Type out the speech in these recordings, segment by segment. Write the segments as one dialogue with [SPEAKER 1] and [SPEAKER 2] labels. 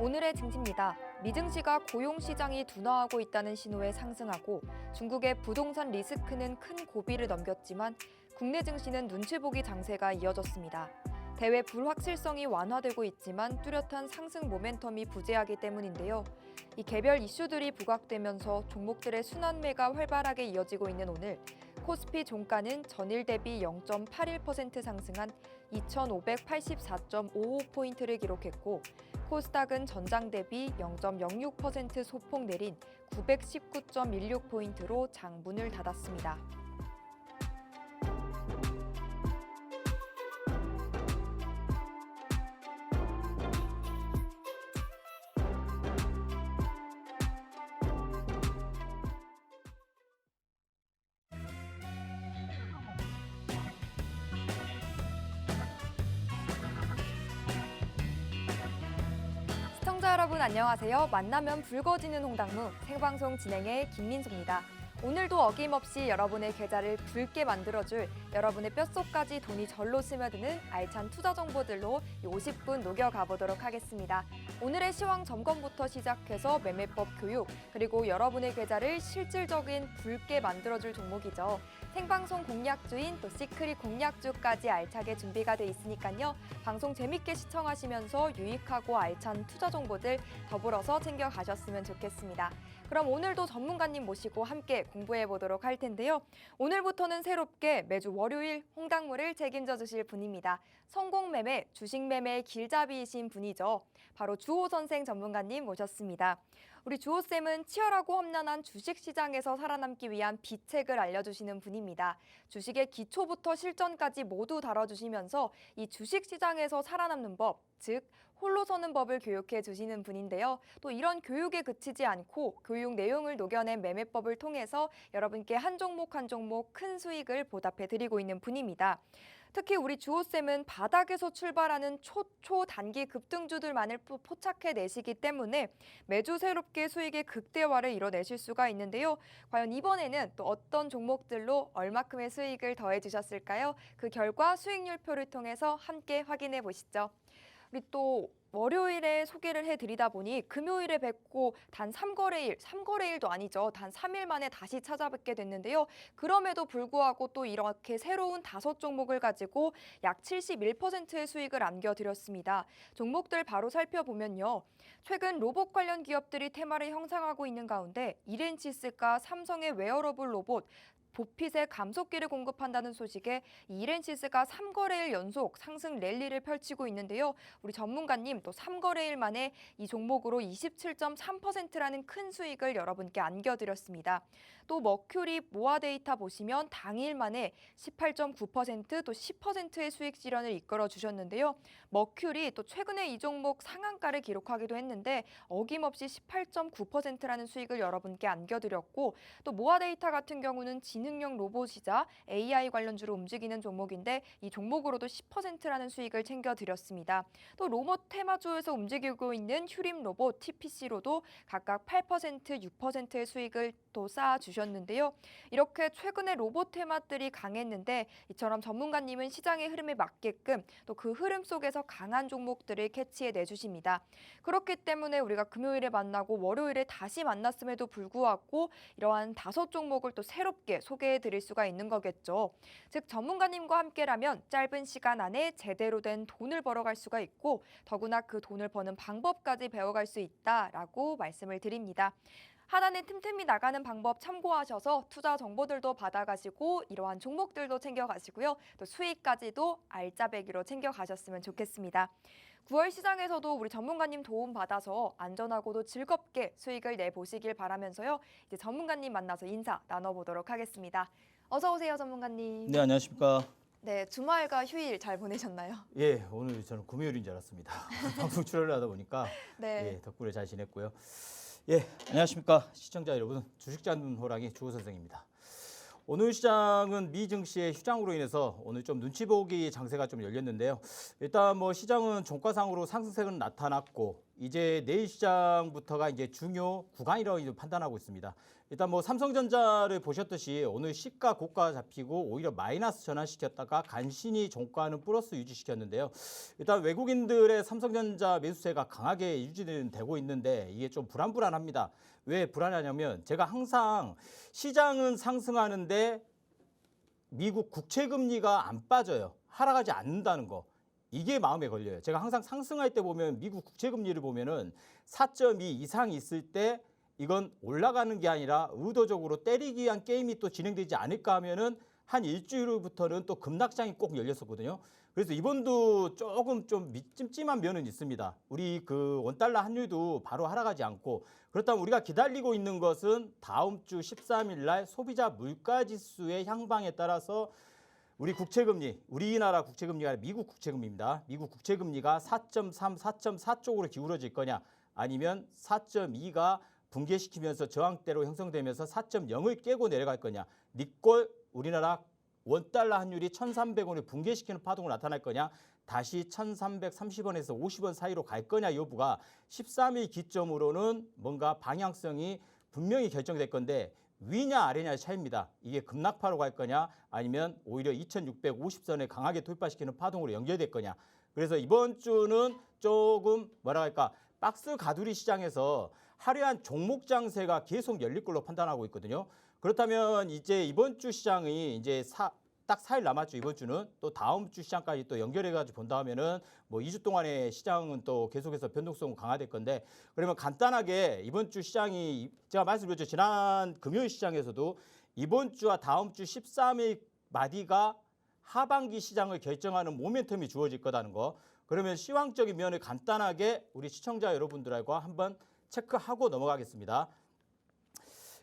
[SPEAKER 1] 오늘의 증시입니다. 미증시가 고용시장이 둔화하고 있다는 신호에 상승하고 중국의 부동산 리스크는 큰 고비를 넘겼지만 국내 증시는 눈치 보기 장세가 이어졌습니다. 대외 불확실성이 완화되고 있지만 뚜렷한 상승 모멘텀이 부재하기 때문인데요. 이 개별 이슈들이 부각되면서 종목들의 순환매가 활발하게 이어지고 있는 오늘 코스피 종가는 전일 대비 0.81% 상승한 2,584.55포인트를 기록했고 코스닥은 전장 대비 0.06% 소폭 내린 919.16포인트로 장문을 닫았습니다. 시청자 여러분 안녕하세요. 만나면 붉어지는 홍당무 생방송 진행의 김민수입니다. 오늘도 어김없이 여러분의 계좌를 붉게 만들어줄 여러분의 뼛속까지 돈이 절로 스며드는 알찬 투자 정보들로 50분 녹여가 보도록 하겠습니다. 오늘의 시황 점검부터 시작해서 매매법 교육 그리고 여러분의 계좌를 실질적인 붉게 만들어줄 종목이죠. 생방송 공략주인 또 시크릿 공략주까지 알차게 준비가 돼 있으니까요. 방송 재밌게 시청하시면서 유익하고 알찬 투자 정보들 더불어서 챙겨가셨으면 좋겠습니다. 그럼 오늘도 전문가님 모시고 함께 공부해 보도록 할 텐데요. 오늘부터는 새롭게 매주 월요일 홍당무를 책임져 주실 분입니다. 성공매매, 주식매매의 길잡이이신 분이죠. 바로 주호 선생 전문가님 모셨습니다. 우리 주호쌤은 치열하고 험난한 주식시장에서 살아남기 위한 비책을 알려주시는 분입니다. 주식의 기초부터 실전까지 모두 다뤄주시면서 이 주식시장에서 살아남는 법, 즉 홀로 서는 법을 교육해 주시는 분인데요. 또 이런 교육에 그치지 않고 교육 내용을 녹여낸 매매법을 통해서 여러분께 한 종목 한 종목 큰 수익을 보답해 드리고 있는 분입니다. 특히 우리 주호쌤은 바닥에서 출발하는 초단기 급등주들만을 포착해 내시기 때문에 매주 새롭게 수익의 극대화를 이뤄내실 수가 있는데요. 과연 이번에는 또 어떤 종목들로 얼마큼의 수익을 더해 주셨을까요? 그 결과 수익률표를 통해서 함께 확인해 보시죠. 우리 또 월요일에 소개를 해드리다 보니 금요일에 뵙고 단 3거래일도 아니죠. 단 3일 만에 다시 찾아뵙게 됐는데요. 그럼에도 불구하고 또 이렇게 새로운 5종목을 가지고 약 71%의 수익을 안겨드렸습니다. 종목들 바로 살펴보면요. 최근 로봇 관련 기업들이 테마를 형성하고 있는 가운데 이렌시스가 삼성의 웨어러블 로봇, 보핏의 감속기를 공급한다는 소식에 이렌시스가 3거래일 연속 상승 랠리를 펼치고 있는데요. 우리 전문가님 또 3거래일 만에 이 종목으로 27.3%라는 큰 수익을 여러분께 안겨드렸습니다. 또 머큐리 모아 데이터 보시면 당일 만에 18.9% 또 10%의 수익 실현을 이끌어 주셨는데요. 머큐리 또 최근에 이 종목 상한가를 기록하기도 했는데 어김없이 18.9%라는 수익을 여러분께 안겨드렸고 또 모아 데이터 같은 경우는 지능형 로봇이자 AI 관련주로 움직이는 종목인데 이 종목으로도 10%라는 수익을 챙겨드렸습니다. 또 로봇 테마주에서 움직이고 있는 휴림 로봇 TPC로도 각각 8%, 6%의 수익을 또 쌓아주셨는데요. 이렇게 최근에 로봇 테마들이 강했는데 이처럼 전문가님은 시장의 흐름에 맞게끔 또 그 흐름 속에서 강한 종목들을 캐치해 내주십니다. 그렇기 때문에 우리가 금요일에 만나고 월요일에 다시 만났음에도 불구하고 이러한 5종목을 또 새롭게 소개해 드릴 수가 있는 거겠죠. 즉 전문가님과 함께라면 짧은 시간 안에 제대로 된 돈을 벌어갈 수가 있고 더구나 그 돈을 버는 방법까지 배워갈 수 있다라고 말씀을 드립니다. 하단에 틈틈이 나가는 방법 참고하셔서 투자 정보들도 받아가시고 이러한 종목들도 챙겨가시고요. 또 수익까지도 알짜배기로 챙겨가셨으면 좋겠습니다. 9월 시장에서도 우리 전문가님 도움 받아서 안전하고도 즐겁게 수익을 내보시길 바라면서요. 이제 전문가님 만나서 인사 나눠보도록 하겠습니다. 어서 오세요, 전문가님.
[SPEAKER 2] 네, 안녕하십니까.
[SPEAKER 1] 네, 주말과 휴일 잘 보내셨나요?
[SPEAKER 2] 예, 오늘 저는 금요일인 줄 알았습니다. 방송 출연을 하다 보니까
[SPEAKER 1] 네.
[SPEAKER 2] 예, 덕분에 잘 지냈고요. 예, 안녕하십니까. 시청자 여러분, 주식 잡는 호랑이 주호 선생입니다. 오늘 시장은 미 증시의 휴장으로 인해서 오늘 좀 눈치 보기 장세가 좀 열렸는데요. 일단 뭐 시장은 종가상으로 상승세는 나타났고 이제 내일 시장부터가 이제 중요 구간이라고 판단하고 있습니다. 일단 뭐 삼성전자를 보셨듯이 오늘 시가 고가 잡히고 오히려 마이너스 전환시켰다가 간신히 종가는 플러스 유지시켰는데요. 일단 외국인들의 삼성전자 매수세가 강하게 유지는 되고 있는데 이게 좀 불안합니다. 왜 불안하냐면 제가 항상 시장은 상승하는데 미국 국채 금리가 안 빠져요. 하락하지 않는다는 거. 이게 마음에 걸려요. 제가 항상 상승할 때 보면 미국 국채 금리를 보면은 4.2 이상 있을 때 이건 올라가는 게 아니라 의도적으로 때리기 위한 게임이 또 진행되지 않을까 하면은 한 일주일 후부터는 또 급락장이 꼭 열렸었거든요. 그래서 이번도 조금 좀 찜찜한 면은 있습니다. 우리 그 원달러 환율도 바로 하락하지 않고 그렇다면 우리가 기다리고 있는 것은 다음 주 13일 날 소비자 물가지수의 향방에 따라서 우리 국채금리, 우리나라 국채금리가 아니라 미국 국채금리입니다. 미국 국채금리가 4.3, 4.4 쪽으로 기울어질 거냐 아니면 4.2가 붕괴시키면서 저항대로 형성되면서 4.0을 깨고 내려갈 거냐. 니꼴 우리나라 원달러 환율이 1,300원을 붕괴시키는 파동으로 나타날 거냐. 다시 1,330원에서 50원 사이로 갈 거냐 여부가 13일 기점으로는 뭔가 방향성이 분명히 결정될 건데 위냐 아래냐의 차이입니다. 이게 급락파로 갈 거냐 아니면 오히려 2,650선을 강하게 돌파시키는 파동으로 연결될 거냐. 그래서 이번 주는 조금 뭐라 할까 박스 가두리 시장에서 화려한 종목 장세가 계속 열릴 걸로 판단하고 있거든요. 그렇다면 이제 이번 주 시장이 이제 딱 4일 남았죠. 이번 주는 또 다음 주 시장까지 또 연결해가지고 본다면은 뭐 2주 동안의 시장은 또 계속해서 변동성은 강화될 건데 그러면 간단하게 이번 주 시장이 제가 말씀드렸죠. 지난 금요일 시장에서도 이번 주와 다음 주 13일 마디가 하반기 시장을 결정하는 모멘텀이 주어질 거라는 거. 그러면 시황적인 면을 간단하게 우리 시청자 여러분들과 한번 체크하고 넘어가겠습니다.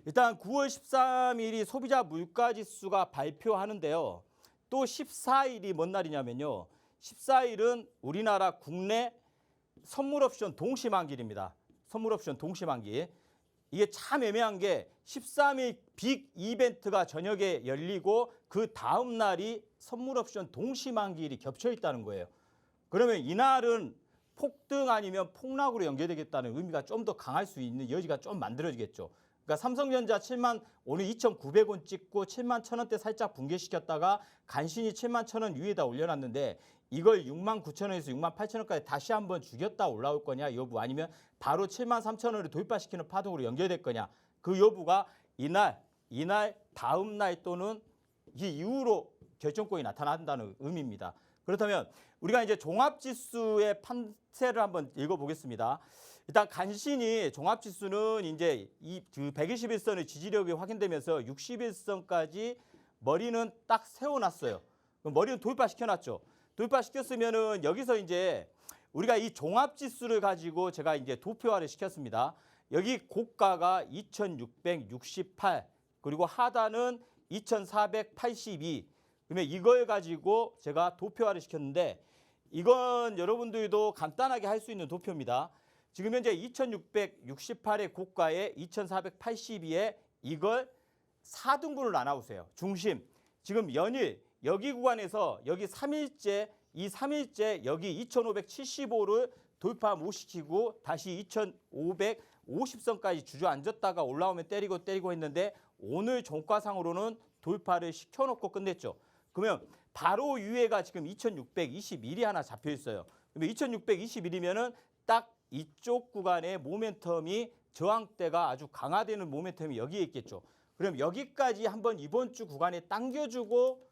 [SPEAKER 2] 일단 9월 13일이 소비자 물가지수가 발표하는데요. 또 14일이 뭔 날이냐면요. 14일은 우리나라 국내 선물옵션 동시만기입니다. 선물옵션 동시만기. 이게 참 애매한 게 13일 빅 이벤트가 저녁에 열리고 그 다음 날이 선물옵션 동시만기일이 겹쳐 있다는 거예요. 그러면 이날은 폭등 아니면 폭락으로 연결되겠다는 의미가 좀 더 강할 수 있는 여지가 좀 만들어지겠죠. 그러니까 삼성전자 오늘 2,900원 찍고 7만 1,000원대 살짝 붕괴시켰다가 간신히 7만 1,000원 위에다 올려놨는데 이걸 6만 9,000원에서 6만 8,000원까지 다시 한번 죽였다 올라올 거냐 여부 아니면 바로 7만 3,000원을 돌파시키는 파동으로 연결될 거냐 그 여부가 이날 다음 날 또는 이 이후로 결정권이 나타난다는 의미입니다. 그렇다면 우리가 이제 종합지수의 판세를 한번 읽어보겠습니다. 일단 간신히 종합지수는 이제 이 121선의 지지력이 확인되면서 61선까지 머리는 딱 세워놨어요. 머리는 돌파시켜놨죠. 돌파시켰으면은 여기서 이제 우리가 이 종합지수를 가지고 제가 이제 도표화를 시켰습니다. 여기 고가가 2,668 그리고 하단은 2,482 그러면 이걸 가지고 제가 도표화를 시켰는데 이건 여러분들도 간단하게 할 수 있는 도표입니다. 지금 현재 2,668의 고가에 2,482에 이걸 4등분을 나눠보세요. 중심. 지금 연일 여기 구간에서 여기 3일째 이 3일째 여기 2,575를 돌파 못 시키고 다시 2,550선까지 주저앉았다가 올라오면 때리고 했는데 오늘 종가상으로는 돌파를 시켜놓고 끝냈죠. 그러면 바로 위에가 지금 2,621이 하나 잡혀 있어요. 그러면 2,621이면은 딱 이쪽 구간의 모멘텀이 저항대가 아주 강화되는 모멘텀이 여기에 있겠죠. 그럼 여기까지 한번 이번 주 구간에 당겨주고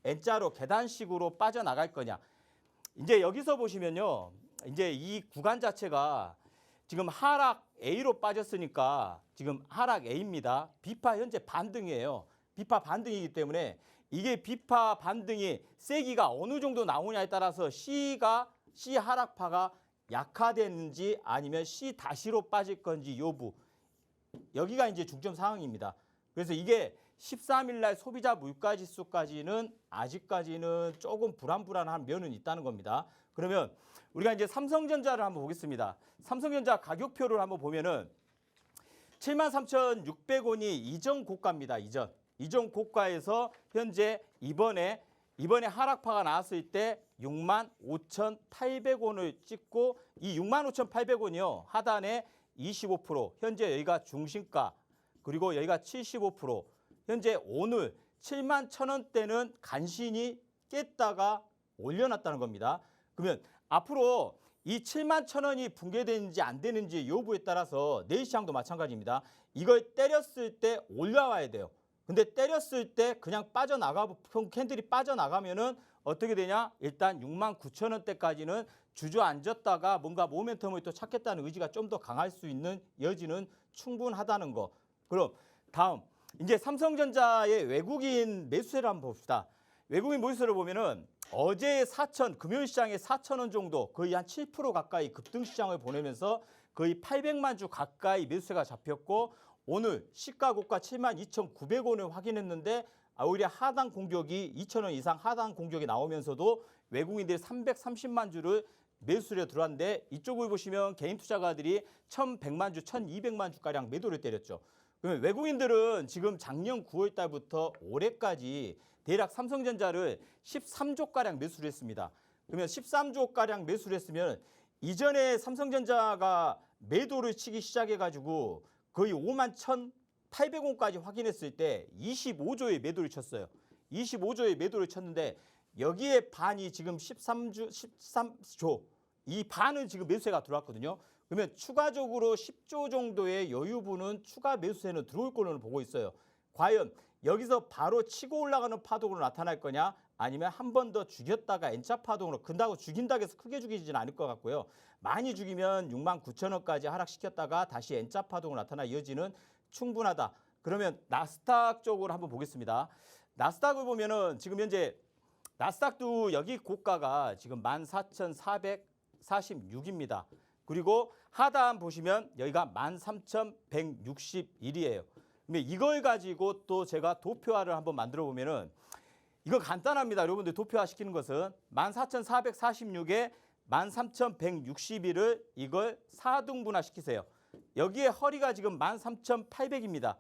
[SPEAKER 2] N자로 계단식으로 빠져나갈 거냐. 이제 여기서 보시면요. 이제 이 구간 자체가 지금 하락 A로 빠졌으니까 지금 하락 A입니다. 비파 현재 반등이에요. 비파 반등이기 때문에 이게 비파 반등이 세기가 어느 정도 나오냐에 따라서 C 하락파가 약화됐는지 아니면 C 다시로 빠질 건지 여부 여기가 이제 중점 상황입니다. 그래서 이게 13일 날 소비자 물가지수까지는 아직까지는 조금 불안한 면은 있다는 겁니다. 그러면 우리가 이제 삼성전자를 한번 보겠습니다. 삼성전자 가격표를 한번 보면은 73,600원이 이전 고가입니다. 이전 고가에서 현재 이번에 이번에 하락파가 나왔을 때 65,800원을 찍고 이 65,800원이요. 하단에 25%, 현재 여기가 중심가, 그리고 여기가 75%, 현재 오늘 71,000원대는 간신히 깼다가 올려놨다는 겁니다. 그러면 앞으로 이 71,000원이 붕괴되는지 안 되는지 여부에 따라서 내일 시장도 마찬가지입니다. 이걸 때렸을 때 올라와야 돼요. 근데 때렸을 때 그냥 캔들이 빠져나가면은 어떻게 되냐? 일단 69,000원대까지는 주저앉았다가 뭔가 모멘텀을 또 찾겠다는 의지가 좀 더 강할 수 있는 여지는 충분하다는 거. 그럼 다음 이제 삼성전자의 외국인 매수세를 한번 봅시다. 외국인 매수세를 보면은 어제 금요일 시장에 4,000원 정도, 거의 한 7% 가까이 급등 시장을 보내면서 거의 800만 주 가까이 매수세가 잡혔고, 오늘 시가 고가 72,900원을 확인했는데 오히려 하단 공격이 2,000원 이상 하단 공격이 나오면서도 외국인들이 330만 주를 매수를 들어왔는데, 이쪽을 보시면 개인 투자가들이 1,100만 주, 1,200만 주가량 매도를 때렸죠. 그러면 외국인들은 지금 작년 9월 달부터 올해까지 대략 삼성전자를 13조가량 매수를 했습니다. 그러면 13조가량 매수를 했으면 이전에 삼성전자가 매도를 치기 시작해가지고 거의 51,800원까지 확인했을 때 25조의 매도를 쳤어요. 25조의 매도를 쳤는데 여기에 반이 지금 13조, 이 반은 지금 매수세가 들어왔거든요. 그러면 추가적으로 10조 정도의 여유분은 추가 매수세는 들어올 걸로 보고 있어요. 과연 여기서 바로 치고 올라가는 파동으로 나타날 거냐, 아니면 한 번 더 죽였다가 N자 파동으로, 근다고 죽인다고 해서 크게 죽이지는 않을 것 같고요. 많이 죽이면 69,000원까지 하락시켰다가 다시 N자 파동으로 나타날 여지는 충분하다. 그러면 나스닥 쪽으로 한번 보겠습니다. 나스닥을 보면은 지금 현재 나스닥도 여기 고가가 지금 14,446입니다. 그리고 하단 보시면 여기가 13,161이에요. 근데 이걸 가지고 또 제가 도표화를 한번 만들어 보면은 이거 간단합니다. 여러분들 도표화 시키는 것은 14,446에 13,161을 이걸 4등분화 시키세요. 여기에 허리가 지금 13,800입니다.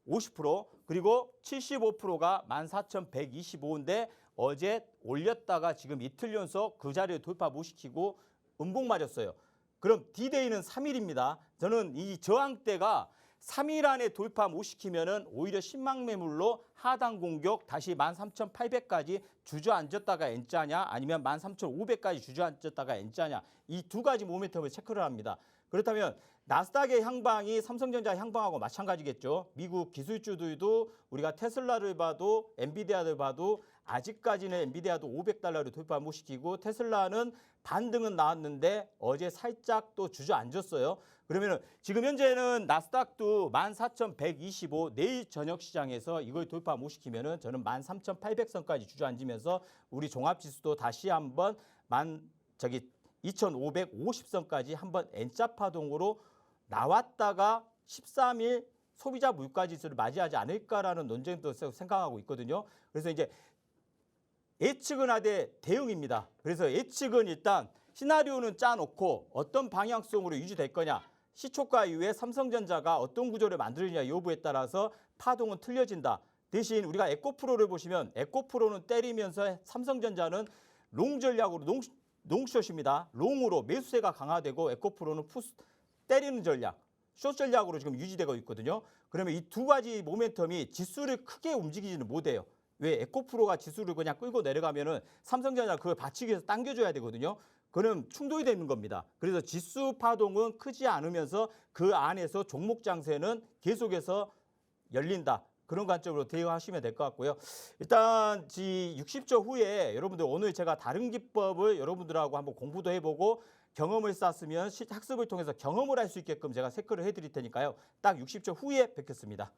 [SPEAKER 2] 50%. 그리고 75%가 14,125인데 어제 올렸다가 지금 이틀 연속 그 자리를 돌파 못 시키고 음봉 맞았어요. 그럼 D-Day는 3일입니다. 저는 이 저항대가 3일 안에 돌파 못 시키면은 오히려 신망 매물로 하단 공격 다시 13,800까지 주저앉았다가 N자냐, 아니면 13,500까지 주저앉았다가 N자냐, 이 두 가지 모멘텀을 체크를 합니다. 그렇다면 나스닥의 향방이 삼성전자 향방하고 마찬가지겠죠. 미국 기술주들도 우리가 테슬라를 봐도 엔비디아를 봐도 아직까지는 엔비디아도 $500를 돌파 못 시키고, 테슬라는 반등은 나왔는데 어제 살짝 또 주저앉았어요. 그러면은 지금 현재는 나스닥도 14,125, 내일 저녁 시장에서 이걸 돌파 못 시키면은 저는 13,800선까지 주저앉으면서 우리 종합지수도 다시 한번 2,550선까지 한번 N자 파동으로 나왔다가 13일 소비자 물가지수를 맞이하지 않을까라는 논쟁도 생각하고 있거든요. 그래서 이제 예측은 하되 대응입니다. 그래서 예측은 일단 시나리오는 짜놓고 어떤 방향성으로 유지될 거냐, 시초가 이후에 삼성전자가 어떤 구조를 만들느냐 여부에 따라서 파동은 틀려진다. 대신 우리가 에코프로를 보시면 에코프로는 때리면서 삼성전자는 롱 전략으로 롱숏입니다. 롱으로 매수세가 강화되고 에코프로는 때리는 전략, 숏 전략으로 지금 유지되고 있거든요. 그러면 이 두 가지 모멘텀이 지수를 크게 움직이지는 못해요. 왜? 에코프로가 지수를 그냥 끌고 내려가면은 삼성전자 그걸 받치기 위해서 당겨줘야 되거든요. 그럼 충돌이 되는 겁니다. 그래서 지수 파동은 크지 않으면서 그 안에서 종목 장세는 계속해서 열린다. 그런 관점으로 대응하시면 될 것 같고요. 일단 60초 후에 여러분들 오늘 제가 다른 기법을 여러분들하고 한번 공부도 해보고 경험을 쌓았으면 학습을 통해서 경험을 할 수 있게끔 제가 체크를 해드릴 테니까요. 딱 60초 후에 뵙겠습니다.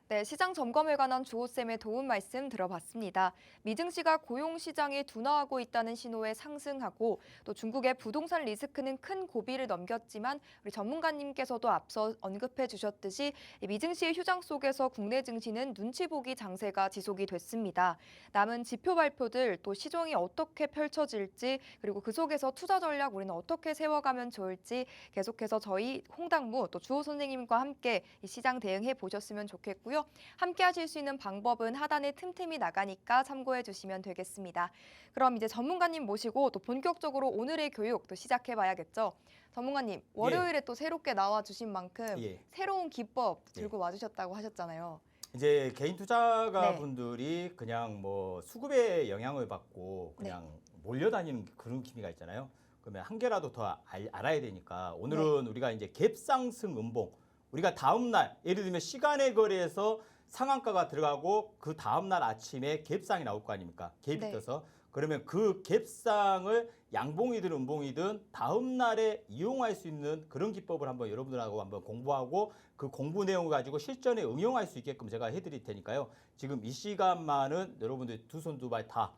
[SPEAKER 1] 네, 시장 점검에 관한 주호쌤의 도움 말씀 들어봤습니다. 미증시가 고용시장이 둔화하고 있다는 신호에 상승하고, 또 중국의 부동산 리스크는 큰 고비를 넘겼지만 우리 전문가님께서도 앞서 언급해 주셨듯이 미증시의 휴장 속에서 국내 증시는 눈치 보기 장세가 지속이 됐습니다. 남은 지표 발표들, 또 시종이 어떻게 펼쳐질지, 그리고 그 속에서 투자 전략 우리는 어떻게 세워가면 좋을지 계속해서 저희 홍당무 또 주호 선생님과 함께 이 시장 대응해 보셨으면 좋겠고요. 있는데요. 함께 하실 수 있는 방법은 하단에 틈틈이 나가니까 참고해 주시면 되겠습니다. 그럼 이제 전문가님 모시고 또 본격적으로 오늘의 교육 또 시작해 봐야겠죠. 전문가님, 월요일에 또 새롭게 나와 주신 만큼
[SPEAKER 2] 예.
[SPEAKER 1] 새로운 기법 들고 와주셨다고 하셨잖아요.
[SPEAKER 2] 이제 개인 투자가
[SPEAKER 1] 네.
[SPEAKER 2] 분들이 그냥 뭐 수급에 영향을 받고 그냥 몰려다니는 그런 기미가 있잖아요. 그러면 한 개라도 더 알아야 되니까 오늘은 우리가 이제 갭 상승 음봉, 우리가 다음 날 예를 들면 시간의 거래에서 상한가가 들어가고 그 다음 날 아침에 갭상이 나올 거 아닙니까? 갭이
[SPEAKER 1] 네.
[SPEAKER 2] 떠서 그러면 그 갭상을 양봉이든 음봉이든 다음 날에 이용할 수 있는 그런 기법을 한번 여러분들하고 한번 공부하고 그 공부 내용을 가지고 실전에 응용할 수 있게끔 제가 해드릴 테니까요. 지금 이 시간만은 여러분들 두 손 두 발 다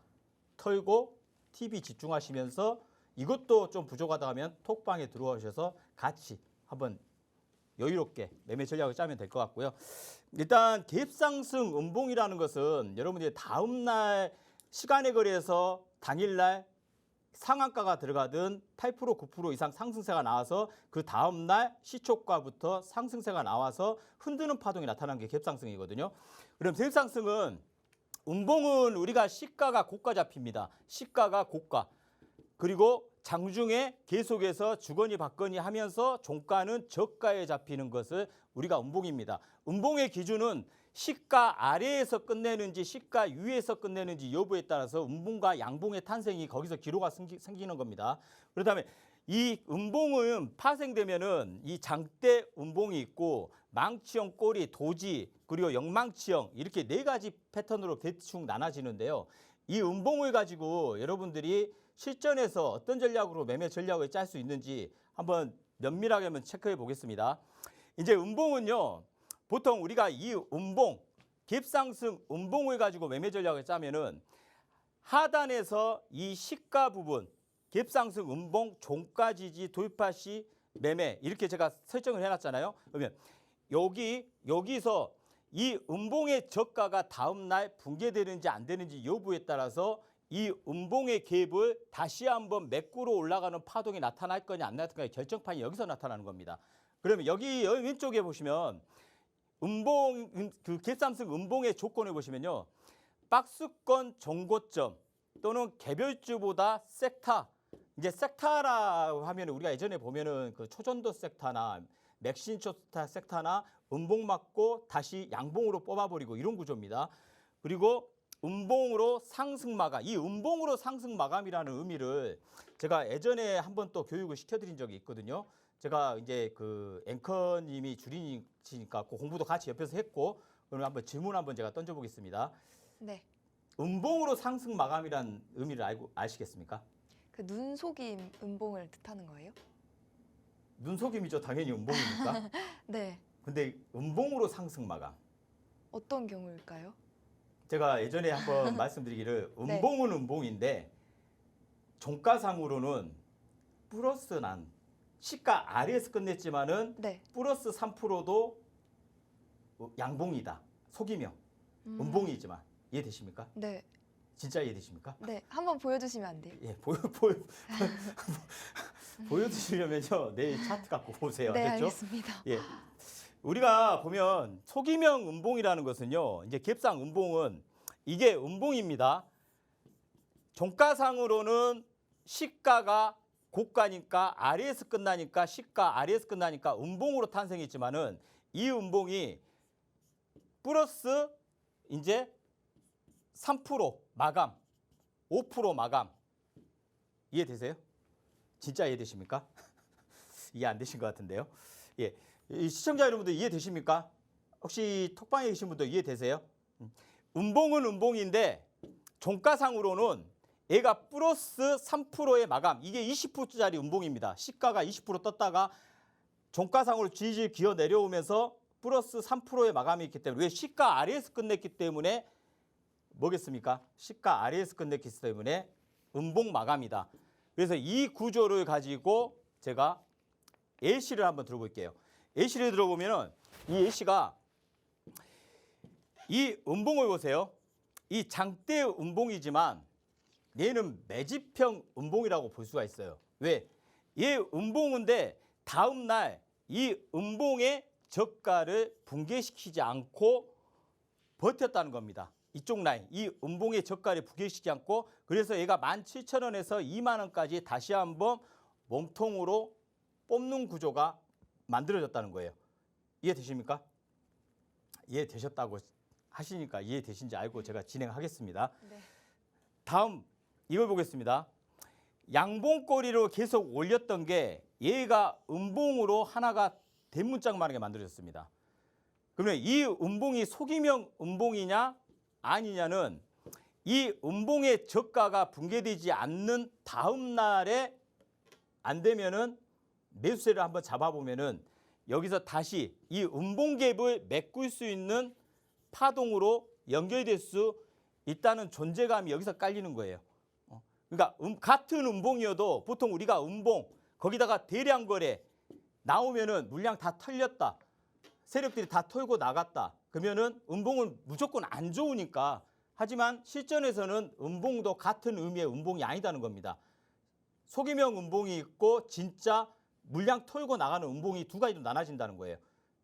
[SPEAKER 2] 털고 TV 집중하시면서 이것도 좀 부족하다 하면 톡방에 들어오셔서 같이 한번 여유롭게 매매 전략을 짜면 될 것 같고요. 일단 갭상승 음봉이라는 것은 여러분들이 다음 날 시간의 거래에서 당일날 상한가가 들어가든 8% 9% 이상 상승세가 나와서 그 다음 날 시초가부터 상승세가 나와서 흔드는 파동이 나타나는 게 갭상승이거든요. 그럼 갭상승은 음봉은 우리가 시가가 고가 잡힙니다. 시가가 고가. 그리고 장중에 계속해서 주거니 받거니 하면서 종가는 저가에 잡히는 것을 우리가 음봉입니다. 음봉의 기준은 시가 아래에서 끝내는지 시가 위에서 끝내는지 여부에 따라서 음봉과 양봉의 탄생이 거기서 기로가 생기는 겁니다. 그렇다면 이 음봉은 파생되면은 이 장대 음봉이 있고 망치형 꼬리, 도지 그리고 역망치형 이렇게 네 가지 패턴으로 대충 나눠지는데요. 이 음봉을 가지고 여러분들이 실전에서 어떤 전략으로 매매 전략을 짤 수 있는지 한번 면밀하게 한번 체크해 보겠습니다. 이제 음봉은요. 보통 우리가 이 음봉, 갭상승 음봉을 가지고 매매 전략을 짜면은 하단에서 이 시가 부분, 갭상승 음봉, 종가 지지, 돌파 시 매매 이렇게 제가 설정을 해놨잖아요. 그러면 여기서 이 음봉의 저가가 다음 날 붕괴되는지 안 되는지 여부에 따라서 이 음봉의 갭을 다시 한번 매꾸로 올라가는 파동이 나타날 거냐 안 나타날 거냐 결정판이 여기서 나타나는 겁니다. 그러면 여기 왼쪽에 보시면 음봉 그 갭상승 음봉의 조건을 보시면요. 박스권 정고점 또는 개별주보다 섹타. 이제 섹타라고 하면 우리가 예전에 보면은 그 초전도 섹타나 맥신초 섹타나 음봉 맞고 다시 양봉으로 뽑아버리고 이런 구조입니다. 그리고 음봉으로 상승 마감. 이 음봉으로 상승 마감이라는 의미를 제가 예전에 한번 또 교육을 시켜드린 적이 있거든요. 제가 이제 그 앵커님이 줄이니까 그 공부도 같이 옆에서 했고 그럼 한번 질문 한번 제가 던져보겠습니다.
[SPEAKER 1] 네.
[SPEAKER 2] 음봉으로 상승 마감이란 의미를 아시겠습니까?
[SPEAKER 1] 그 눈속임 음봉을 뜻하는 거예요?
[SPEAKER 2] 눈속임이죠. 당연히 음봉이니까.
[SPEAKER 1] 네.
[SPEAKER 2] 근데 음봉으로 상승 마감.
[SPEAKER 1] 어떤 경우일까요?
[SPEAKER 2] 제가 예전에 한번 말씀드리기를 음봉은 음봉인데 종가상으로는 플러스 난 시가 아래에서 끝냈지만은 플러스 3%도 양봉이다. 속이며 음봉이지만 이해되십니까?
[SPEAKER 1] 네.
[SPEAKER 2] 진짜 이해되십니까?
[SPEAKER 1] 네. 한번 보여주시면 안 돼요?
[SPEAKER 2] 예, 보여드리려면요 내일 차트 갖고 보세요.
[SPEAKER 1] 네,
[SPEAKER 2] 됐죠?
[SPEAKER 1] 알겠습니다.
[SPEAKER 2] 예, 우리가 보면 속이명 음봉이라는 것은요. 이제 갭상 음봉은 이게 음봉입니다. 종가상으로는 시가가 고가니까 아래에서 끝나니까 시가 아래에서 끝나니까 음봉으로 탄생했지만은 이 음봉이 플러스 이제 3% 마감, 5% 마감 이해되세요? 진짜 이해되십니까? 이해 안 되신 것 같은데요. 예, 이 시청자 여러분들 이해되십니까? 혹시 톡방에 계신 분들 이해되세요? 음봉은 음봉인데 종가상으로는 얘가 플러스 3%의 마감. 이게 20%짜리 음봉입니다. 시가가 20% 떴다가 종가상으로 질질 기어 내려오면서 플러스 3%의 마감이 있기 때문에 왜 시가 아래에서 끝냈기 때문에 뭐겠습니까? 시가 아래에서 끝냈기 때문에 음봉 마감이다. 그래서 이 구조를 가지고 제가 예시를 한번 들어볼게요. 예시를 들어보면은 이 예시가 이 음봉을 보세요. 이 장대 음봉이지만 얘는 매집형 음봉이라고 볼 수가 있어요. 왜? 얘 음봉인데 다음 날 이 음봉의 저가를 붕괴시키지 않고 버텼다는 겁니다. 이쪽 라인, 이 음봉의 저가를 부결시키지 않고 그래서 얘가 17,000원에서 2만 원까지 다시 한번 몸통으로 뽑는 구조가 만들어졌다는 거예요. 이해되십니까? 이해되셨다고 하시니까 이해되신지 알고 제가 진행하겠습니다.
[SPEAKER 1] 네.
[SPEAKER 2] 다음 이걸 보겠습니다. 양봉꼬리로 계속 올렸던 게 얘가 음봉으로 하나가 대문짝만하게 만들어졌습니다. 그러면 이 음봉이 속이명 음봉이냐 아니냐는 이 음봉의 저가가 붕괴되지 않는 다음 날에 안 되면은 매수세를 한번 잡아보면은 여기서 다시 이 음봉갭을 메꿀 수 있는 파동으로 연결될 수 있다는 존재감이 여기서 깔리는 거예요. 그러니까 같은 음봉이어도 보통 우리가 음봉 거기다가 대량 거래 나오면은 물량 다 털렸다. 세력들이 다 털고 나갔다. 그러면은 음봉은 무조건 안 좋으니까. 하지만 실전에서는 음봉도 같은 의미의 음봉이 아니다는 겁니다. 속이명 음봉이 있고 진짜 물량 털고 나가는 음봉이 두 가지로 나눠진다는 거예요.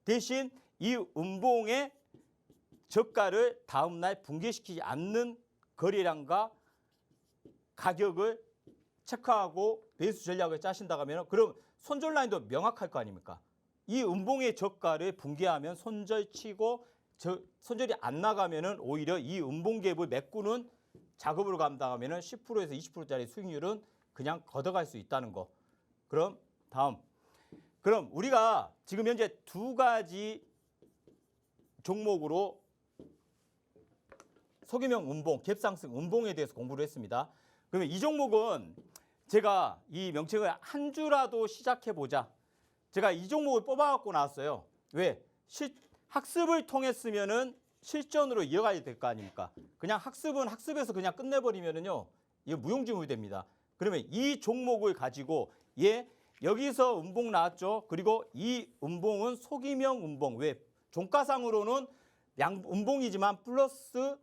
[SPEAKER 2] 대신 이 음봉의 저가를 다음 날 붕괴시키지 않는 거래량과 가격을 체크하고 매수 전략을 짜신다고 하면 그럼 손절 라인도 명확할 거 아닙니까? 이 음봉의 저가를 붕괴하면 손절치고 손절이 안 나가면은 오히려 이 음봉갭을 메꾸는 작업으로 감당하면은 10%에서 20%짜리 수익률은 그냥 걷어갈 수 있다는 거. 그럼 다음. 그럼 우리가 지금 현재 두 가지 종목으로 속이명 음봉, 갭상승 음봉에 대해서 공부를 했습니다. 그러면 이 종목은 제가 이 명칭을 한 주라도 시작해보자. 제가 이 종목을 뽑아갖고 나왔어요. 왜? 학습을 통했으면은 실전으로 이어가야 될 거 아닙니까? 그냥 학습은 학습에서 그냥 끝내버리면은요, 이거 무용지물이 됩니다. 그러면 이 종목을 가지고 여기서 음봉 나왔죠. 그리고 이 음봉은 속이명 음봉. 왜? 종가상으로는 음봉이지만 플러스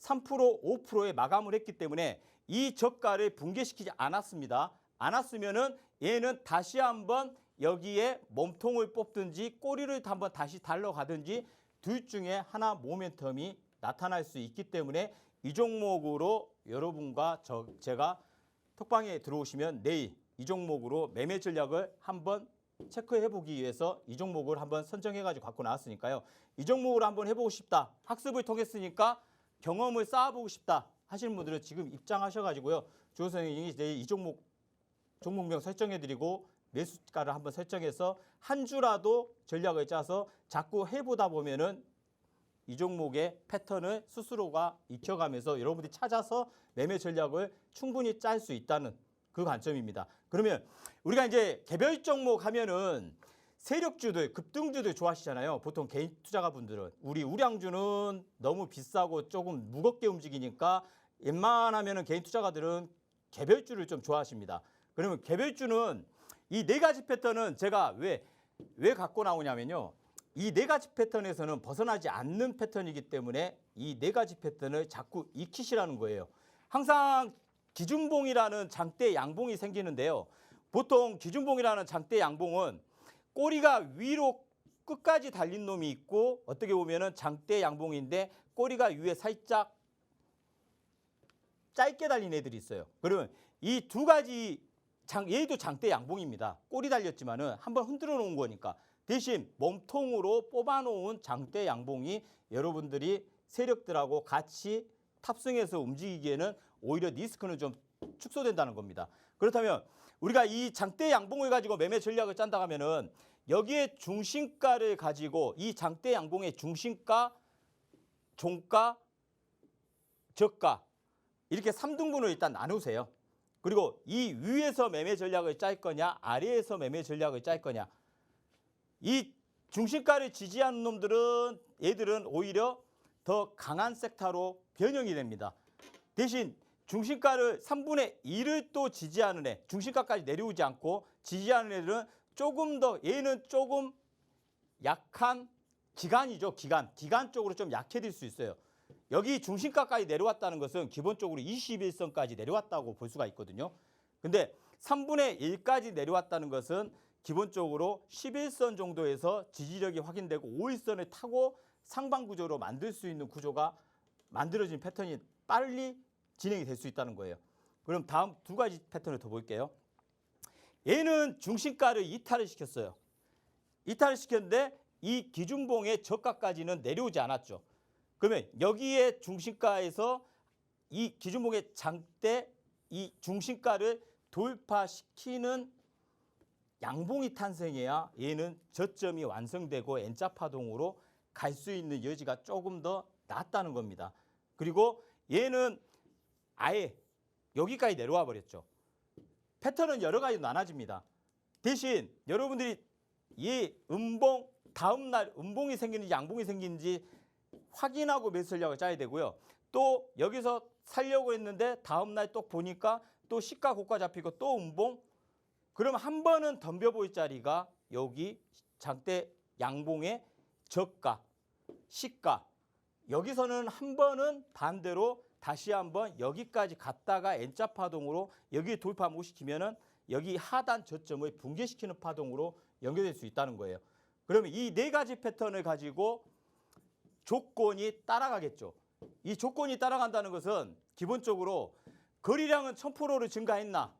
[SPEAKER 2] 3%, 5%에 마감을 했기 때문에 이 저가를 붕괴시키지 않았습니다. 않았으면은 얘는 다시 한번 여기에 몸통을 뽑든지 꼬리를 한번 다시 달러가든지 둘 중에 하나 모멘텀이 나타날 수 있기 때문에 이 종목으로 여러분과 제가 톡방에 들어오시면 내일 이 종목으로 매매 전략을 한번 체크해 보기 위해서 이 종목을 한번 선정해 가지고 갖고 나왔으니까요. 이 종목으로 한번 해보고 싶다. 학습을 통했으니까 경험을 쌓아보고 싶다 하시는 분들은 지금 입장하셔가지고요. 조 선생님이 내일 이 종목명 설정해드리고 매수가를 한번 설정해서 한 주라도 전략을 짜서 자꾸 해보다 보면은 이 종목의 패턴을 스스로가 익혀가면서 여러분들이 찾아서 매매 전략을 충분히 짤 수 있다는 그 관점입니다. 그러면 우리가 이제 개별 종목 하면은 세력주들, 급등주들 좋아하시잖아요. 보통 개인 투자가분들은. 우리 우량주는 너무 비싸고 조금 무겁게 움직이니까 웬만하면은 개인 투자가들은 개별주를 좀 좋아하십니다. 그러면 개별주는 이 네 가지 패턴은 제가 왜 갖고 나오냐면요. 이 네 가지 패턴에서는 벗어나지 않는 패턴이기 때문에 이 네 가지 패턴을 자꾸 익히시라는 거예요. 항상 기준봉이라는 장대 양봉이 생기는데요. 보통 기준봉이라는 장대 양봉은 꼬리가 위로 끝까지 달린 놈이 있고 어떻게 보면은 장대 양봉인데 꼬리가 위에 살짝 짧게 달린 애들이 있어요. 그러면 이 두 가지 얘도 장대 양봉입니다. 꼬리 달렸지만은 한번 흔들어 놓은 거니까 대신 몸통으로 뽑아 놓은 장대 양봉이 여러분들이 세력들하고 같이 탑승해서 움직이기에는 오히려 리스크는 좀 축소된다는 겁니다. 그렇다면 우리가 이 장대 양봉을 가지고 매매 전략을 짠다 하면은 여기에 중심가를 가지고 이 장대 양봉의 중심가, 종가, 저가 이렇게 3등분을 일단 나누세요. 그리고 이 위에서 매매 전략을 짤 거냐 아래에서 매매 전략을 짤 거냐. 이 중심가를 지지하는 놈들은 얘들은 오히려 더 강한 섹터로 변형이 됩니다. 대신 중심가를 3분의 1을 또 지지하는 애, 중심가까지 내려오지 않고 지지하는 애들은 조금 더 얘는 조금 약한 기간이죠. 기간 쪽으로 좀 약해질 수 있어요. 여기 중심가까지 내려왔다는 것은 기본적으로 21선까지 내려왔다고 볼 수가 있거든요. 근데 3분의 1까지 내려왔다는 것은 기본적으로 11선 정도에서 지지력이 확인되고 5일선을 타고 상방 구조로 만들 수 있는 구조가 만들어진 패턴이 빨리 진행이 될 수 있다는 거예요. 그럼 다음 두 가지 패턴을 더 볼게요. 얘는 중심가를 이탈을 시켰어요. 이탈을 시켰는데 이 기준봉의 저가까지는 내려오지 않았죠. 그러면 여기에 중심가에서 이 기준봉의 장대 이 중심가를 돌파시키는 양봉이 탄생해야 얘는 저점이 완성되고 N자 파동으로 갈 수 있는 여지가 조금 더 낮다는 겁니다. 그리고 얘는 아예 여기까지 내려와 버렸죠. 패턴은 여러 가지로 나눠집니다. 대신 여러분들이 이 음봉 다음 날 음봉이 생기는지 양봉이 생기는지 확인하고 매수 전략을 짜야 되고요. 또 여기서 살려고 했는데 다음 날 또 보니까 또 시가 고가 잡히고 또 음봉, 그럼 한 번은 덤벼 보일 자리가 여기 장대 양봉의 저가, 시가, 여기서는 한 번은 반대로 다시 한번 여기까지 갔다가 N자 파동으로 여기 돌파 못 시키면은 여기 하단 저점을 붕괴시키는 파동으로 연결될 수 있다는 거예요. 그러면 이 네 가지 패턴을 가지고 조건이 따라가겠죠. 이 조건이 따라간다는 것은 기본적으로 거래량은 1000%를 증가했나?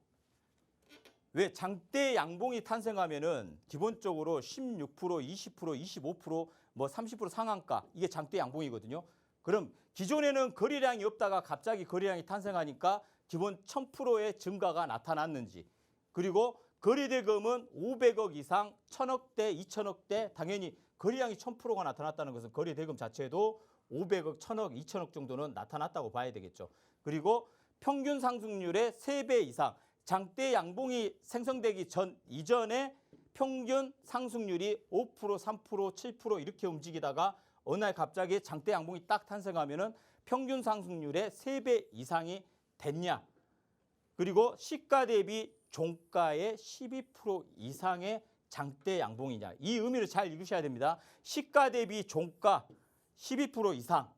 [SPEAKER 2] 왜? 장대 양봉이 탄생하면은 기본적으로 16%, 20%, 25%, 뭐 30% 상한가, 이게 장대 양봉이거든요. 그럼 기존에는 거래량이 없다가 갑자기 거래량이 탄생하니까 기본 1000%의 증가가 나타났는지, 그리고 거래대금은 500억 이상, 1000억대, 2000억대, 당연히 거래량이 1000%가 나타났다는 것은 거래대금 자체도 500억, 1000억, 2000억 정도는 나타났다고 봐야 되겠죠. 그리고 평균 상승률의 3배 이상, 장대 양봉이 생성되기 이전에 평균 상승률이 5%, 3%, 7% 이렇게 움직이다가 어느 날 갑자기 장대 양봉이 딱 탄생하면은 평균 상승률의 3배 이상이 됐냐. 그리고 시가 대비 종가의 12% 이상의 장대 양봉이냐. 이 의미를 잘 읽으셔야 됩니다. 시가 대비 종가 12% 이상.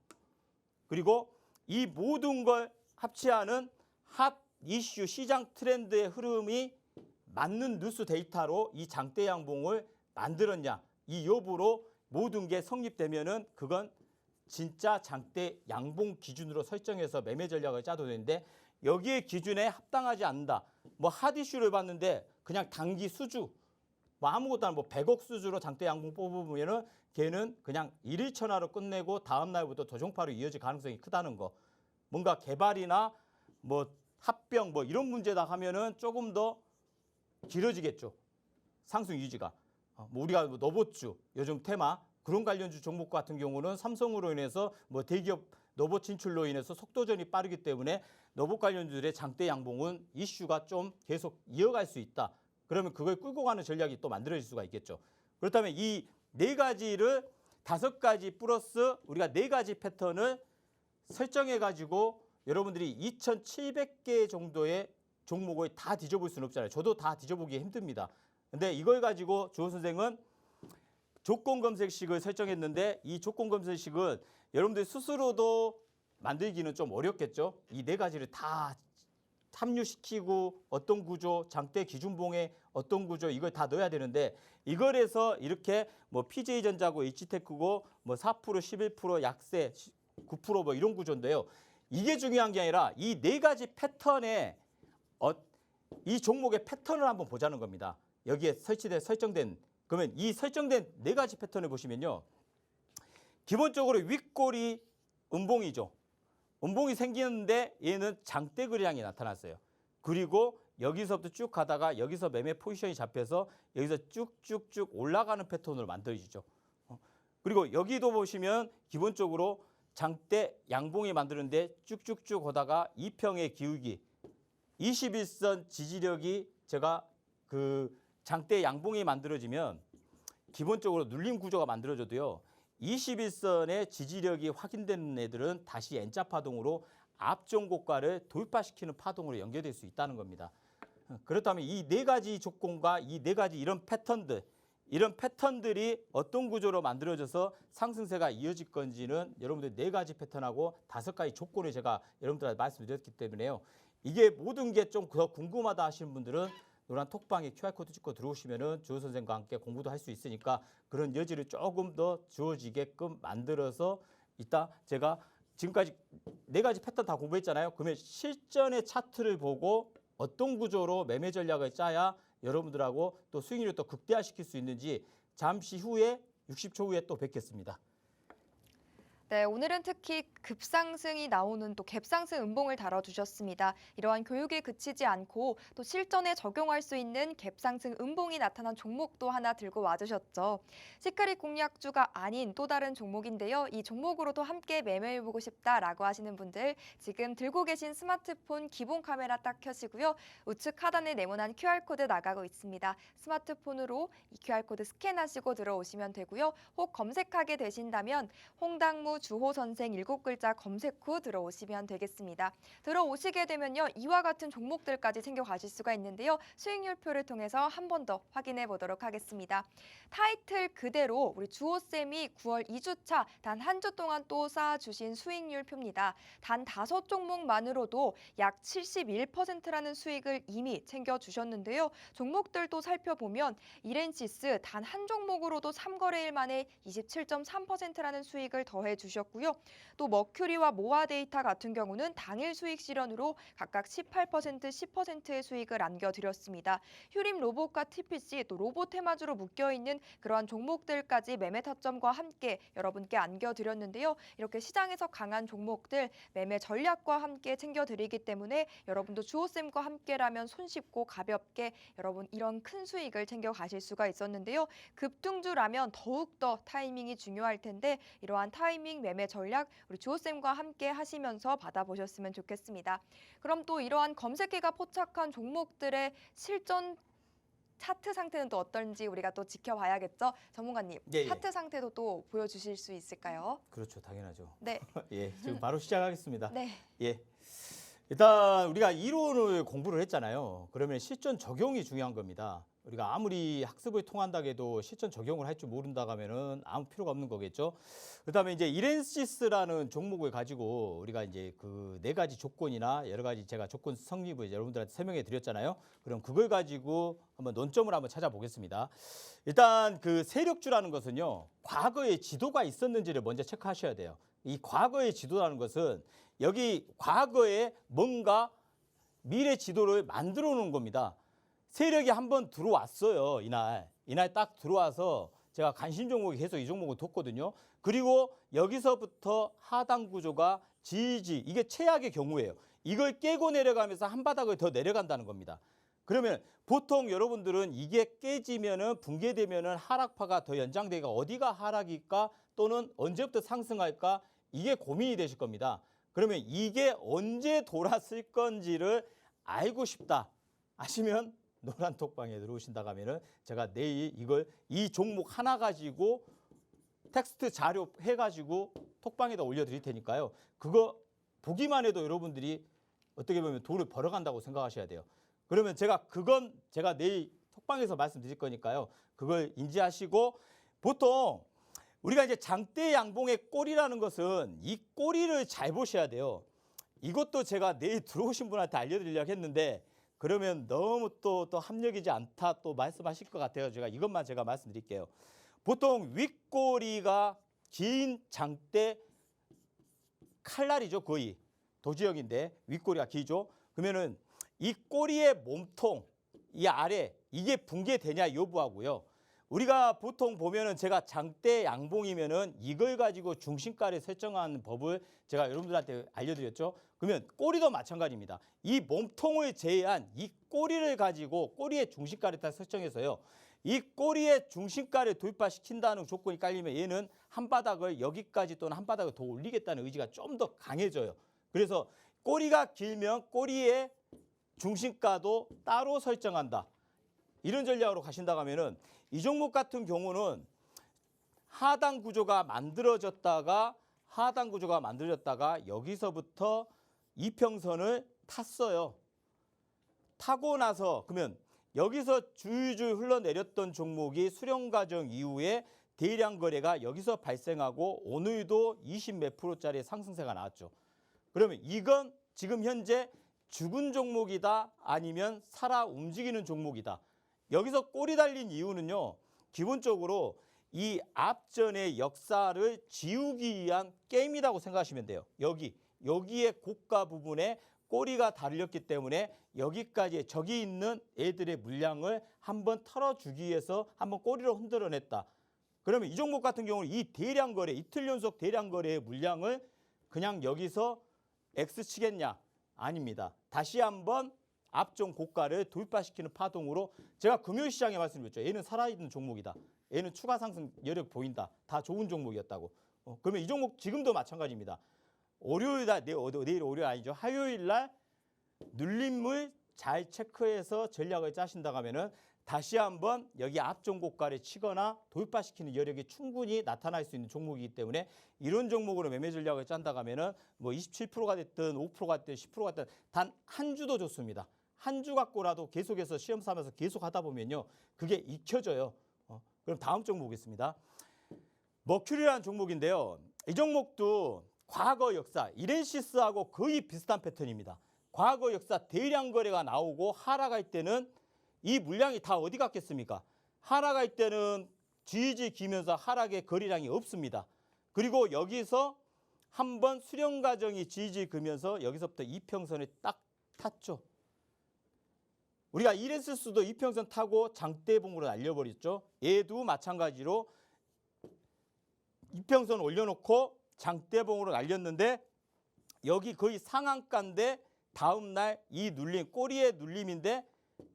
[SPEAKER 2] 그리고 이 모든 걸 합치하는 핫 이슈 시장 트렌드의 흐름이 맞는 뉴스 데이터로 이 장대 양봉을 만들었냐. 이 여부로 모든 게 성립되면은 그건 진짜 장대 양봉 기준으로 설정해서 매매 전략을 짜도 되는데, 여기에 기준에 합당하지 않는다. 뭐 핫 이슈를 봤는데 그냥 단기 수주, 뭐 아무것도 안 뭐 100억 수주로 장대 양봉 뽑으면은 걔는 그냥 일일천하로 끝내고 다음 날부터 도종파로 이어질 가능성이 크다는 거. 뭔가 개발이나 뭐 합병 뭐 이런 문제다 하면은 조금 더 길어지겠죠. 상승 유지가. 뭐 우리가 뭐 너봇주 요즘 테마 그런 관련주 종목 같은 경우는 삼성으로 인해서 뭐 대기업 너봇 진출로 인해서 속도전이 빠르기 때문에 너봇 관련주들의 장대 양봉은 이슈가 좀 계속 이어갈 수 있다. 그러면 그걸 끌고 가는 전략이 또 만들어질 수가 있겠죠. 그렇다면 이 네 가지를 5가지 플러스 우리가 4가지 패턴을 설정해 가지고 여러분들이 2,700개 정도의 종목을 다 뒤져볼 수는 없잖아요. 저도 다 뒤져보기 힘듭니다. 근데 이걸 가지고 주호 선생은 조건 검색식을 설정했는데, 이 조건 검색식은 여러분들 스스로도 만들기는 좀 어렵겠죠. 이 4가지를 다 합류시키고 어떤 구조, 장대 기준봉에 어떤 구조, 이걸 다 넣어야 되는데, 이걸 해서 이렇게 뭐 PJ전자고 HTEC고 뭐 4%, 11%, 약세 9% 뭐 이런 구조인데요. 이게 중요한 게 아니라 이 4가지 패턴에 이 종목의 패턴을 한번 보자는 겁니다. 여기에 설정된 그러면 이 설정된 4가지 패턴을 보시면요. 기본적으로 윗골이 음봉이죠. 음봉이 생기는데 얘는 장대 거래량이 나타났어요. 그리고 여기서부터 쭉 가다가 여기서 매매 포지션이 잡혀서 여기서 쭉쭉쭉 올라가는 패턴으로 만들어지죠. 그리고 여기도 보시면 기본적으로 장대 양봉이 만드는데 쭉쭉쭉 오다가 2평의 기울기 21선 지지력이 제가 그 장대 양봉이 만들어지면 기본적으로 눌림 구조가 만들어져도요. 21선의 지지력이 확인되는 애들은 다시 N자 파동으로 앞전 고가를 돌파시키는 파동으로 연결될 수 있다는 겁니다. 그렇다면 이 4가지 조건과 이 4가지 이런 패턴들이 어떤 구조로 만들어져서 상승세가 이어질 건지는 여러분들 4가지 패턴하고 5가지 조건을 제가 여러분들한테 말씀드렸기 때문에요. 이게 모든 게 좀 더 궁금하다 하시는 분들은 노란 톡방에 QR코드 찍고 들어오시면은 주호 선생과 함께 공부도 할 수 있으니까 그런 여지를 조금 더 주어지게끔 만들어서 이따 제가 지금까지 4가지 패턴 다 공부했잖아요. 그러면 실전의 차트를 보고 어떤 구조로 매매 전략을 짜야 여러분들하고 또 수익률을 또 극대화시킬 수 있는지 잠시 후에 60초 후에 또 뵙겠습니다.
[SPEAKER 1] 네, 오늘은 특히 급상승이 나오는 또 갭상승 음봉을 다뤄주셨습니다. 이러한 교육에 그치지 않고 또 실전에 적용할 수 있는 갭상승 음봉이 나타난 종목도 하나 들고 와주셨죠. 시크릿 공략주가 아닌 또 다른 종목인데요. 이 종목으로도 함께 매매해보고 싶다라고 하시는 분들 지금 들고 계신 스마트폰 기본 카메라 딱 켜시고요. 우측 하단에 네모난 QR코드 나가고 있습니다. 스마트폰으로 이 QR코드 스캔하시고 들어오시면 되고요. 혹 검색하게 되신다면 홍당무 주호 선생 7글자 검색 후 들어오시면 되겠습니다. 들어오시게 되면요. 이와 같은 종목들까지 챙겨가실 수가 있는데요. 수익률표를 통해서 한 번 더 확인해 보도록 하겠습니다. 타이틀 그대로 우리 주호쌤이 9월 2주차 단 한 주 동안 또 쌓아주신 수익률표입니다. 단 5종목만으로도 약 71%라는 수익을 이미 챙겨주셨는데요. 종목들도 살펴보면 이렌시스 단 한 종목으로도 3거래일 만에 27.3%라는 수익을 더해 주셨고요. 또 머큐리와 모아데이터 같은 경우는 당일 수익 실현으로 각각 18%, 10%의 수익을 안겨드렸습니다. 휴림 로봇과 TPC 또 로봇 테마주로 묶여있는 그러한 종목들까지 매매 타점과 함께 여러분께 안겨드렸는데요. 이렇게 시장에서 강한 종목들 매매 전략과 함께 챙겨드리기 때문에 여러분도 주호쌤과 함께라면 손쉽고 가볍게 여러분 이런 큰 수익을 챙겨가실 수가 있었는데요. 급등주라면 더욱더 타이밍이 중요할 텐데 이러한 타이밍 매매 전략 우리 주호쌤과 함께 하시면서 받아보셨으면 좋겠습니다. 그럼 또 이러한 검색기가 포착한 종목들의 실전 차트 상태는 또 어떨지 우리가 또 지켜봐야겠죠. 전문가님,
[SPEAKER 2] 예.
[SPEAKER 1] 차트 상태도 또 보여주실 수 있을까요?
[SPEAKER 2] 그렇죠, 당연하죠.
[SPEAKER 1] 네.
[SPEAKER 2] 예, 지금 바로 시작하겠습니다.
[SPEAKER 1] 네.
[SPEAKER 2] 예. 일단 우리가 이론을 공부를 했잖아요. 그러면 실전 적용이 중요한 겁니다. 우리가 아무리 학습을 통한다고 해도 실전 적용을 할 줄 모른다고 하면은 아무 필요가 없는 거겠죠. 그다음에 이제 이렌시스라는 종목을 가지고 우리가 이제 그 4가지 조건이나 여러 가지 제가 조건 성립을 여러분들한테 설명해 드렸잖아요. 그럼 그걸 가지고 한번 논점을 한번 찾아보겠습니다. 일단 그 세력주라는 것은요. 과거에 지도가 있었는지를 먼저 체크하셔야 돼요. 이 과거의 지도라는 것은 여기 과거에 뭔가 미래 지도를 만들어 놓은 겁니다. 세력이 한번 들어왔어요. 이날 딱 들어와서 제가 관심 종목이 계속 이 종목을 뒀거든요. 그리고 여기서부터 하단 구조가 지지, 이게 최악의 경우예요. 이걸 깨고 내려가면서 한 바닥을 더 내려간다는 겁니다. 그러면 보통 여러분들은 이게 깨지면은 붕괴되면은 하락파가 더 연장되니까 어디가 하락일까 또는 언제부터 상승할까 이게 고민이 되실 겁니다. 그러면 이게 언제 돌았을 건지를 알고 싶다 아시면 노란 톡방에 들어오신다고 하면은 제가 내일 이 종목 하나 가지고 텍스트 자료 해가지고 톡방에다 올려드릴 테니까요. 그거 보기만 해도 여러분들이 어떻게 보면 돈을 벌어간다고 생각하셔야 돼요. 그러면 제가 내일 톡방에서 말씀드릴 거니까요. 그걸 인지하시고 보통 우리가 이제 장대 양봉의 꼬리라는 것은 이 꼬리를 잘 보셔야 돼요. 이것도 제가 내일 들어오신 분한테 알려드리려고 했는데 그러면 너무 또 합리적이지 않다 또 말씀하실 것 같아요. 제가 말씀드릴게요. 보통 윗꼬리가 긴 장대 칼날이죠. 거의 도지형인데 윗꼬리가 길죠. 그러면은 이 꼬리의 몸통, 이 아래 이게 붕괴되냐 여부하고요. 우리가 보통 보면은 제가 장대 양봉이면은 이걸 가지고 중심가를 설정하는 법을 제가 여러분들한테 알려드렸죠. 그러면 꼬리도 마찬가지입니다. 이 몸통을 제외한 이 꼬리를 가지고 꼬리의 중심가를 다 설정해서요. 이 꼬리의 중심가를 도입화시킨다는 조건이 깔리면 얘는 한 바닥을 여기까지 또는 한 바닥을 더 올리겠다는 의지가 좀 더 강해져요. 그래서 꼬리가 길면 꼬리의 중심가도 따로 설정한다. 이런 전략으로 가신다고 하면은 이 종목 같은 경우는 하단 구조가 만들어졌다가 여기서부터 이평선을 탔어요. 타고 나서 그러면 여기서 줄줄 흘러내렸던 종목이 수렴 과정 이후에 대량 거래가 여기서 발생하고 오늘도 20몇 %짜리 상승세가 나왔죠. 그러면 이건 지금 현재 죽은 종목이다 아니면 살아 움직이는 종목이다. 여기서 꼬리 달린 이유는요. 기본적으로 이 앞전의 역사를 지우기 위한 게임이라고 생각하시면 돼요. 여기에 고가 부분에 꼬리가 달렸기 때문에 여기까지 저기 있는 애들의 물량을 한번 털어주기 위해서 한번 꼬리로 흔들어냈다. 그러면 이 종목 같은 경우는 이 대량 거래, 이틀 연속 대량 거래의 물량을 그냥 여기서 X 치겠냐? 아닙니다. 다시 한번 앞전 고가를 돌파시키는 파동으로 제가 금요일 시장에 말씀드렸죠. 얘는 살아있는 종목이다. 얘는 추가 상승 여력 보인다. 다 좋은 종목이었다고. 그러면 이 종목 지금도 마찬가지입니다. 월요일 날, 내일 월요일 아니죠. 화요일 날 눌림을 잘 체크해서 전략을 짜신다고 하면은 다시 한번 여기 앞전 고가를 치거나 돌파시키는 여력이 충분히 나타날 수 있는 종목이기 때문에 이런 종목으로 매매 전략을 짠다고 하면은 뭐 27%가 됐든 5%가 됐든 10%가 됐든 단 한 주도 좋습니다. 한 주 갖고라도 계속해서 시험 삼아서 계속 하다 보면요. 그게 익혀져요. 그럼 다음 종목 보겠습니다. 머큐리라는 종목인데요. 이 종목도 과거 역사, 이렌시스하고 거의 비슷한 패턴입니다. 과거 역사 대량 거래가 나오고 하락할 때는 이 물량이 다 어디 갔겠습니까? 하락할 때는 GG 기면서 하락의 거래량이 없습니다. 그리고 여기서 한번 수렴 과정이 GG 그면서 여기서부터 이평선에 딱 탔죠. 우리가 이렌시스도 이평선 타고 장대봉으로 날려버렸죠. 얘도 마찬가지로 이평선 올려놓고 장대봉으로 날렸는데 여기 거의 상한가인데 다음날 이 눌림, 꼬리의 눌림인데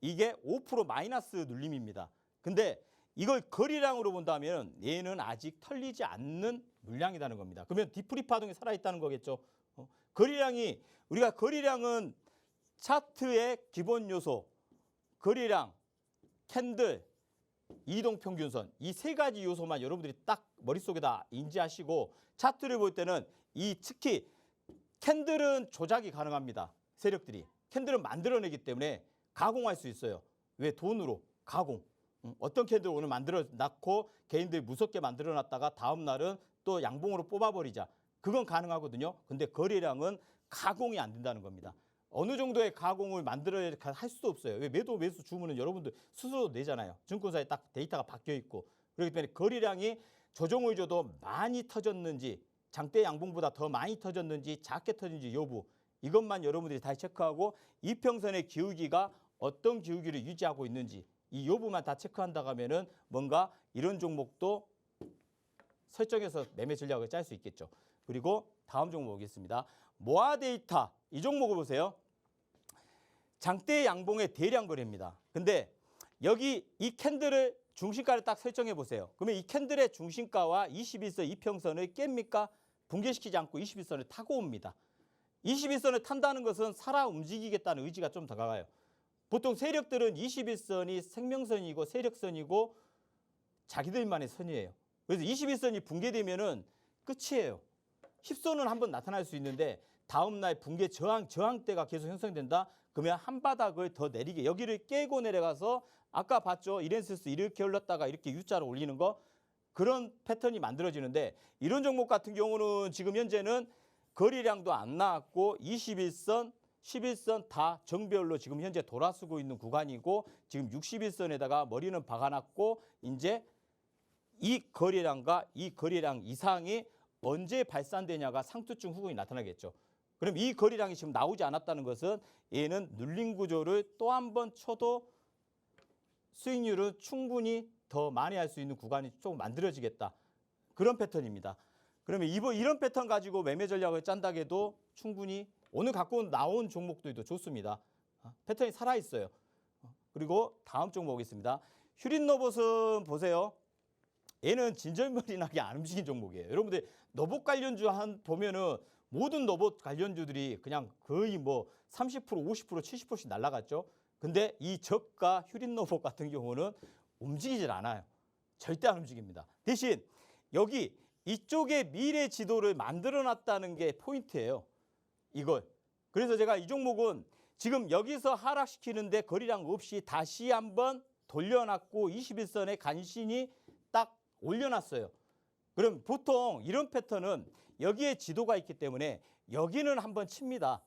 [SPEAKER 2] 이게 5% 마이너스 눌림입니다. 근데 이걸 거래량으로 본다면 얘는 아직 털리지 않는 물량이라는 겁니다. 그러면 디프리 파동이 살아있다는 거겠죠. 거래량이 우리가 거래량은 차트의 기본 요소, 거래량, 캔들, 이동평균선 이 세 가지 요소만 여러분들이 딱 머릿속에다 인지하시고 차트를 볼 때는 이 특히 캔들은 조작이 가능합니다. 세력들이. 캔들은 만들어내기 때문에 가공할 수 있어요. 왜? 돈으로 가공. 어떤 캔들 오늘 만들어 놨고 개인들이 무섭게 만들어 놨다가 다음 날은 또 양봉으로 뽑아버리자. 그건 가능하거든요. 근데 거래량은 가공이 안 된다는 겁니다. 어느 정도의 가공을 만들어야 할 수도 없어요. 왜? 매도 매수 주문은 여러분들 스스로 내잖아요. 증권사에 딱 데이터가 바뀌어 있고. 그렇기 때문에 거래량이 조정의조도 많이 터졌는지 장대 양봉보다 더 많이 터졌는지 작게 터졌는지 여부 이것만 여러분들이 다시 체크하고 이평선의 기울기가 어떤 기울기를 유지하고 있는지 이 여부만 다 체크한다고 하면은 뭔가 이런 종목도 설정해서 매매 전략을 짤 수 있겠죠. 그리고 다음 종목 보겠습니다. 모아데이터 이 종목을 보세요. 장대 양봉의 대량 거래입니다. 근데 여기 이 캔들을 중심가를 딱 설정해 보세요. 그러면 이 캔들의 중심가와 21선 이평선을 깹니까? 붕괴시키지 않고 21선을 타고 옵니다. 21선을 탄다는 것은 살아 움직이겠다는 의지가 좀 더 강해요. 보통 세력들은 21선이 생명선이고 세력선이고 자기들만의 선이에요. 그래서 21선이 붕괴되면은 끝이에요. 10선은 한번 나타날 수 있는데 다음날 붕괴 저항대가 계속 형성된다? 그러면 한 바닥을 더 내리게 여기를 깨고 내려가서 아까 봤죠? 이렌시스 이렇게 흘렀다가 이렇게 U자로 올리는 거 그런 패턴이 만들어지는데 이런 종목 같은 경우는 지금 현재는 거래량도 안 나왔고 21선, 11선 다 정배열로 지금 현재 돌아서고 있는 구간이고 지금 61선에다가 머리는 박아놨고 이제 이 거래량과 이 거래량 이상이 언제 발산되냐가 상투증 후근이 나타나겠죠. 그럼 이 거래량이 지금 나오지 않았다는 것은 얘는 눌림 구조를 또 한 번 쳐도 수익률은 충분히 더 많이 할 수 있는 구간이 좀 만들어지겠다. 그런 패턴입니다. 그러면 이런 패턴 가지고 매매 전략을 짠다고 해도 충분히 오늘 갖고 나온 종목들도 좋습니다. 패턴이 살아있어요. 그리고 다음 종목 보겠습니다. 휴린로봇은 보세요. 얘는 진절머리 나게 안 움직인 종목이에요. 여러분들 로봇 관련주 보면은 모든 로봇 관련주들이 그냥 거의 뭐 30%, 50%, 70%씩 날아갔죠. 근데 이 저가 휴린로봇 같은 경우는 움직이질 않아요. 절대 안 움직입니다. 대신 여기 이쪽에 미래 지도를 만들어 놨다는 게 포인트예요. 이걸. 그래서 제가 이 종목은 지금 여기서 하락시키는데 거래량 없이 다시 한번 돌려놨고 21선에 간신히 딱 올려놨어요. 그럼 보통 이런 패턴은 여기에 지도가 있기 때문에 여기는 한번 칩니다.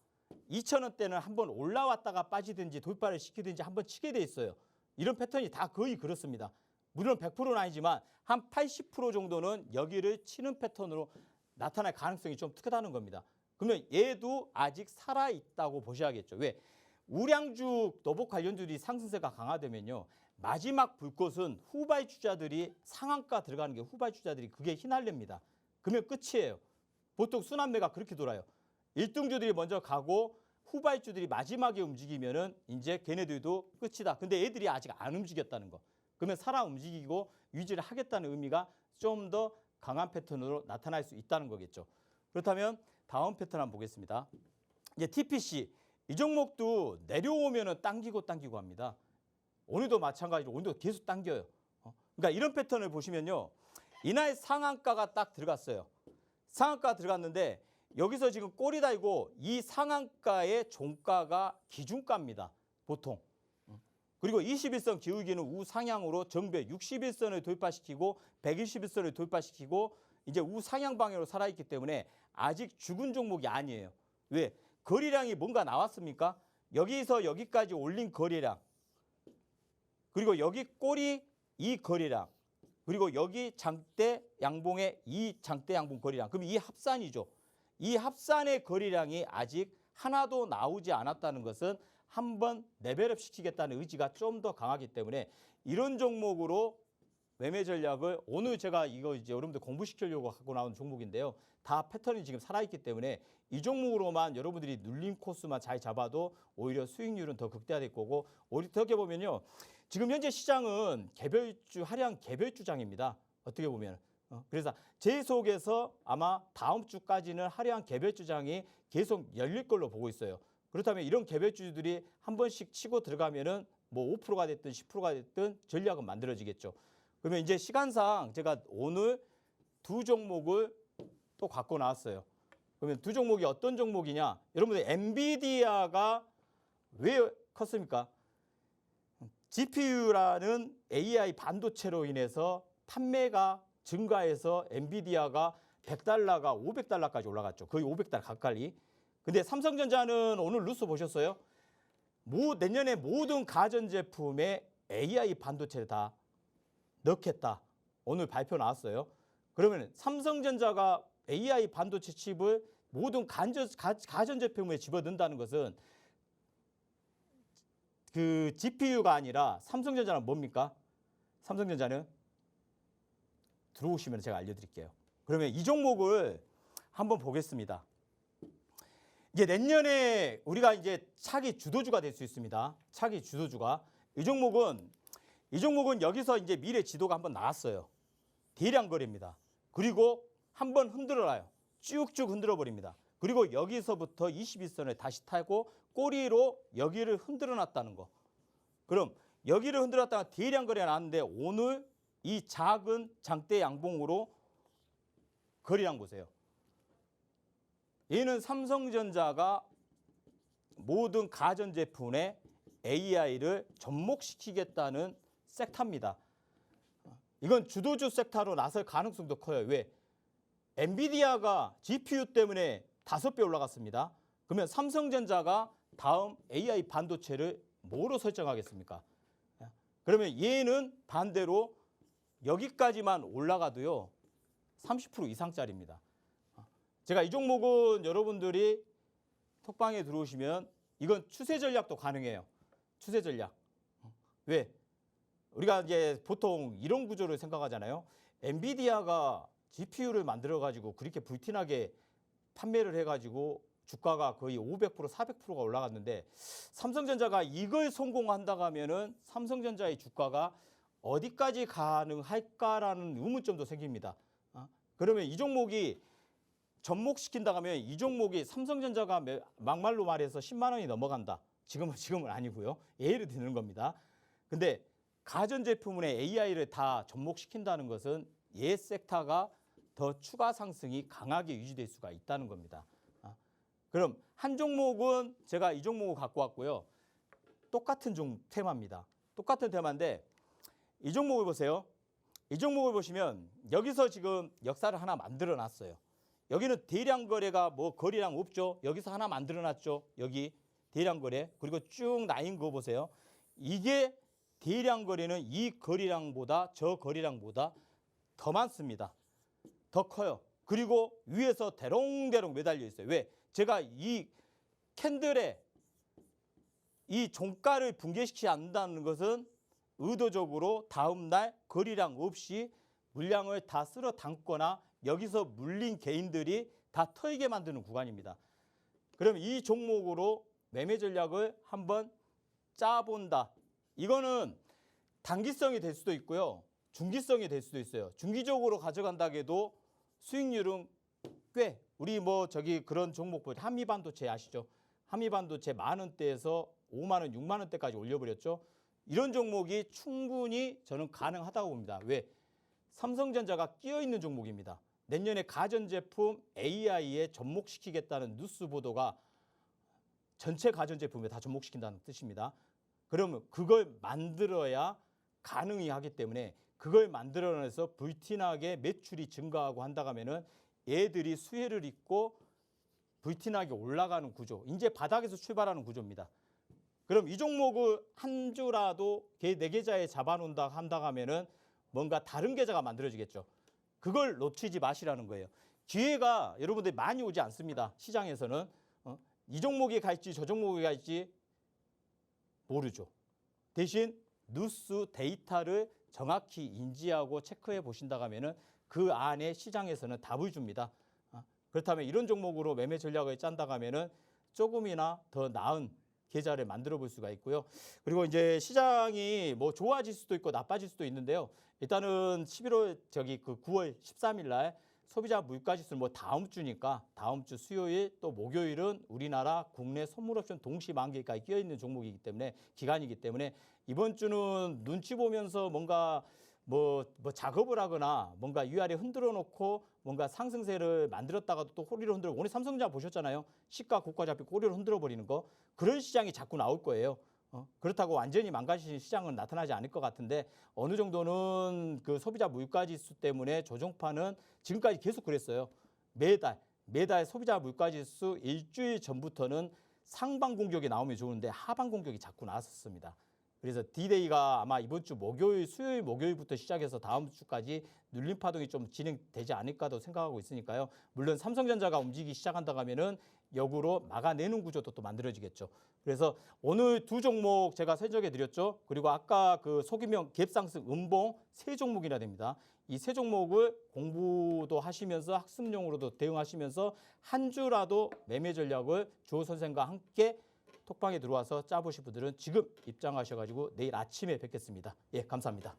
[SPEAKER 2] 2,000원대는 한번 올라왔다가 빠지든지 돌파를 시키든지 한번 치게 돼 있어요. 이런 패턴이 다 거의 그렇습니다. 물론 100%는 아니지만 한 80% 정도는 여기를 치는 패턴으로 나타날 가능성이 좀 크다는 겁니다. 그러면 얘도 아직 살아있다고 보셔야겠죠. 왜? 우량주 노복 관련주들이 상승세가 강화되면요. 마지막 불꽃은 후발주자들이 상한가 들어가는 게 후발주자들이 그게 휘날립니다. 그러면 끝이에요. 보통 순환매가 그렇게 돌아요. 1등주들이 먼저 가고 후발주들이 마지막에 움직이면은 이제 걔네들도 끝이다. 근데 애들이 아직 안 움직였다는 거. 그러면 살아 움직이고 유지를 하겠다는 의미가 좀 더 강한 패턴으로 나타날 수 있다는 거겠죠. 그렇다면 다음 패턴 한번 보겠습니다. 이제 TPC 이 종목도 내려오면은 당기고 합니다. 오늘도 마찬가지로 오늘도 계속 당겨요. 그러니까 이런 패턴을 보시면요. 이날 상한가가 딱 들어갔어요. 상한가 들어갔는데 여기서 지금 꼬리 달고 이 상한가의 종가가 기준가입니다. 보통. 그리고 21선 기울기는 우상향으로 정배 61선을 돌파시키고 121선을 돌파시키고 이제 우상향 방향으로 살아있기 때문에 아직 죽은 종목이 아니에요. 왜? 거래량이 뭔가 나왔습니까? 여기서 여기까지 올린 거래량 그리고 여기 꼬리 이 거래량 그리고 여기 장대 양봉의 이 장대 양봉 거래량 그럼 이 합산이죠. 이 합산의 거래량이 아직 하나도 나오지 않았다는 것은 한번 레벨업 시키겠다는 의지가 좀 더 강하기 때문에 이런 종목으로 매매 전략을 오늘 제가 이거 이제 여러분들 공부시키려고 갖고 나온 종목인데요. 다 패턴이 지금 살아있기 때문에 이 종목으로만 여러분들이 눌림 코스만 잘 잡아도 오히려 수익률은 더 극대화될 거고 오히려 어떻게 보면요. 지금 현재 시장은 개별주 하량 개별주장입니다. 어떻게 보면. 그래서 제 속에서 아마 다음 주까지는 하량 개별주장이 계속 열릴 걸로 보고 있어요. 그렇다면 이런 개별주들이 한 번씩 치고 들어가면은 뭐 5%가 됐든 10%가 됐든 전략은 만들어지겠죠. 그러면 이제 시간상 제가 오늘 두 종목을 또 갖고 나왔어요. 그러면 두 종목이 어떤 종목이냐? 여러분들 엔비디아가 왜 컸습니까? GPU라는 AI 반도체로 인해서 판매가 증가해서 엔비디아가 $100가 $500까지 올라갔죠. 거의 $500 가까이. 근데 삼성전자는 오늘 뉴스 보셨어요? 내년에 모든 가전제품에 AI 반도체를 다 넣겠다. 오늘 발표 나왔어요. 그러면 삼성전자가 AI 반도체 칩을 모든 가전제품에 집어넣는다는 것은 그 GPU가 아니라 삼성전자는 뭡니까? 삼성전자는 들어오시면 제가 알려드릴게요. 그러면 이 종목을 한번 보겠습니다. 이제 내년에 우리가 이제 차기 주도주가 될 수 있습니다. 차기 주도주가. 이 종목은 여기서 이제 미래 지도가 한번 나왔어요. 대량 거래입니다. 그리고 한번 흔들어놔요. 쭉쭉 흔들어 버립니다. 그리고 여기서부터 21선을 다시 타고 꼬리로 여기를 흔들어 놨다는 거. 그럼 여기를 흔들었다가 대량 거래가 나왔는데 오늘 이 작은 장대 양봉으로 거래량 보세요. 얘는 삼성전자가 모든 가전제품에 AI를 접목시키겠다는 섹터입니다. 이건 주도주 섹터로 나설 가능성도 커요. 왜? 엔비디아가 GPU 때문에 5배 올라갔습니다. 그러면 삼성전자가 다음 AI 반도체를 뭐로 설정하겠습니까? 그러면 얘는 반대로 여기까지만 올라가도요. 30% 이상짜리입니다. 제가 이 종목은 여러분들이 톡방에 들어오시면 이건 추세 전략도 가능해요. 추세 전략. 왜? 우리가 이제 보통 이런 구조를 생각하잖아요. 엔비디아가 GPU를 만들어가지고 그렇게 불티나게 판매를 해가지고 주가가 거의 500%, 400%가 올라갔는데 삼성전자가 이걸 성공한다고 하면은 삼성전자의 주가가 어디까지 가능할까라는 의문점도 생깁니다. 그러면 이 종목이 접목시킨다고 하면 이 종목이 삼성전자가 막말로 말해서 10만 원이 넘어간다. 지금은 아니고요. 예를 드는 겁니다. 근데 가전제품에 AI를 다 접목시킨다는 것은 얘 섹터가 더 추가 상승이 강하게 유지될 수가 있다는 겁니다. 그럼 한 종목은 제가 이 종목을 갖고 왔고요. 똑같은 테마입니다. 똑같은 테마인데 이 종목을 보세요. 이 종목을 보시면 여기서 지금 역사를 하나 만들어 놨어요. 여기는 대량 거래가 뭐 거래량 없죠. 여기서 하나 만들어놨죠. 여기 대량 거래. 그리고 쭉 라인 그거 보세요. 이게 대량 거래는 이 거래량보다 저 거래량보다 더 많습니다. 더 커요. 그리고 위에서 대롱대롱 매달려 있어요. 왜? 제가 이 캔들에 이 종가를 붕괴시키지 않는다는 것은 의도적으로 다음날 거래량 없이 물량을 다 쓸어 담거나 여기서 물린 개인들이 다 털게 만드는 구간입니다. 그럼 이 종목으로 매매 전략을 한번 짜본다. 이거는 단기성이 될 수도 있고요. 중기성이 될 수도 있어요. 중기적으로 가져간다 해도 수익률은 꽤 우리 뭐 저기 그런 종목 보죠. 한미반도체 아시죠? 한미반도체 10,000원대에서 50,000원, 60,000원대까지 올려버렸죠. 이런 종목이 충분히 저는 가능하다고 봅니다. 왜? 삼성전자가 끼어있는 종목입니다. 내년에 가전제품 AI에 접목시키겠다는 뉴스 보도가 전체 가전제품에 다 접목시킨다는 뜻입니다. 그러면 그걸 만들어야 가능히 하기 때문에 그걸 만들어내서 불티나게 매출이 증가하고 한다고 하면은 얘들이 수혜를 입고 불티나게 올라가는 구조. 이제 바닥에서 출발하는 구조입니다. 그럼 이 종목을 한 주라도 네 계좌에 잡아놓는다 한다고 하면은 뭔가 다른 계좌가 만들어지겠죠. 그걸 놓치지 마시라는 거예요. 기회가 여러분들이 많이 오지 않습니다. 시장에서는 이 종목이 갈지 저 종목이 갈지 모르죠. 대신 뉴스 데이터를 정확히 인지하고 체크해 보신다고 하면은 그 안에 시장에서는 답을 줍니다. 그렇다면 이런 종목으로 매매 전략을 짠다고 하면은 조금이나 더 나은 계좌를 만들어 볼 수가 있고요. 그리고 이제 시장이 뭐 좋아질 수도 있고 나빠질 수도 있는데요. 일단은 9월 13일 날 소비자 물가지수 뭐 다음 주니까 다음 주 수요일 또 목요일은 우리나라 국내 선물 옵션 동시 만기까지 끼어 있는 종목이기 때문에 기간이기 때문에 이번 주는 눈치 보면서 뭔가 뭐 작업을 하거나 뭔가 위아래 흔들어 놓고 뭔가 상승세를 만들었다가도 또 호리를 흔들어. 오늘 삼성전자 보셨잖아요. 시가 고가 잡히고 호리를 흔들어 버리는 거. 그런 시장이 자꾸 나올 거예요. 그렇다고 완전히 망가지는 시장은 나타나지 않을 것 같은데 어느 정도는 그 소비자 물가지수 때문에 조정파는 지금까지 계속 그랬어요. 매달 소비자 물가지수 일주일 전부터는 상방 공격이 나오면 좋은데 하방 공격이 자꾸 나왔었습니다. 그래서 D-Day가 아마 이번 주 수요일 목요일부터 시작해서 다음 주까지 눌림 파동이 좀 진행되지 않을까도 생각하고 있으니까요. 물론 삼성전자가 움직이기 시작한다고 하면은 역으로 막아내는 구조도 또 만들어지겠죠. 그래서 오늘 두 종목 제가 설정해 드렸죠. 그리고 아까 그 소규모 갭상승 음봉 세 종목이나 됩니다. 이 세 종목을 공부도 하시면서 학습용으로도 대응하시면서 한 주라도 매매 전략을 조 선생과 함께 톡방에 들어와서 짜보실 분들은 지금 입장하셔가지고 내일 아침에 뵙겠습니다. 예, 감사합니다.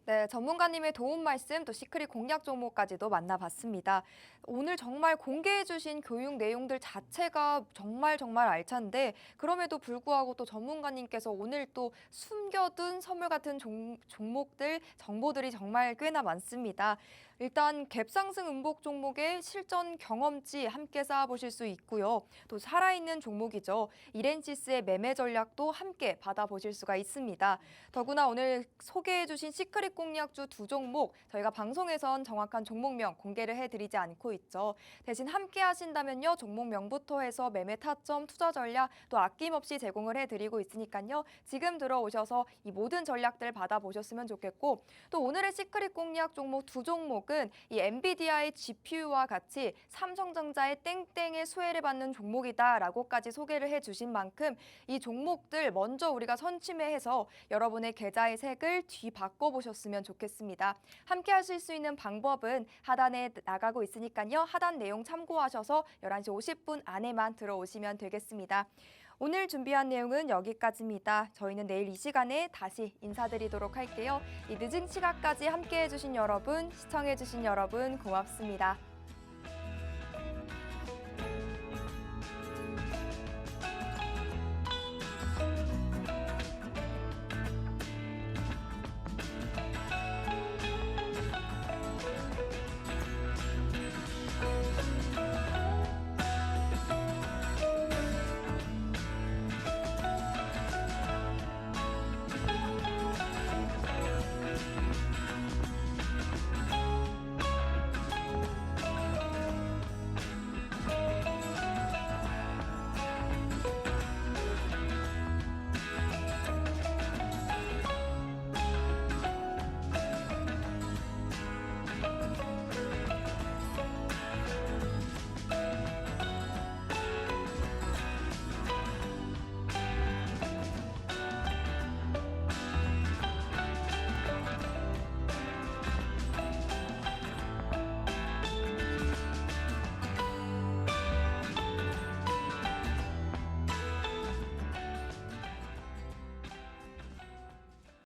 [SPEAKER 1] 네, 전문가님의 도움 말씀 또 시크릿 공략 종목까지도 만나봤습니다. 오늘 정말 공개해주신 교육 내용들 자체가 정말 알찬데 그럼에도 불구하고 또 전문가님께서 오늘 또 숨겨둔 선물 같은 종목들, 정보들이 정말 꽤나 많습니다. 일단 갭상승 음복 종목의 실전 경험치 함께 쌓아보실 수 있고요. 또 살아있는 종목이죠. 이렌시스의 매매 전략도 함께 받아보실 수가 있습니다. 더구나 오늘 소개해주신 시크릿 공략주 두 종목 저희가 방송에선 정확한 종목명 공개를 해드리지 않고 있죠. 대신 함께 하신다면요. 종목명부터 해서 매매 타점, 투자 전략 또 아낌없이 제공을 해드리고 있으니까요. 지금 들어오셔서 이 모든 전략들 받아보셨으면 좋겠고 또 오늘의 시크릿 공략 종목 두 종목은 이 엔비디아의 GPU와 같이 삼성전자의 땡땡의 수혜를 받는 종목이다라고까지 소개를 해주신 만큼 이 종목들 먼저 우리가 선취매해서 여러분의 계좌의 색을 뒤바꿔보셨으면 좋겠습니다. 함께 하실 수 있는 방법은 하단에 나가고 있으니까요. 하단 내용 참고하셔서 11시 50분 안에만 들어오시면 되겠습니다. 오늘 준비한 내용은 여기까지입니다. 저희는 내일 이 시간에 다시 인사드리도록 할게요. 이 늦은 시간까지 함께해 주신 여러분, 시청해 주신 여러분 고맙습니다.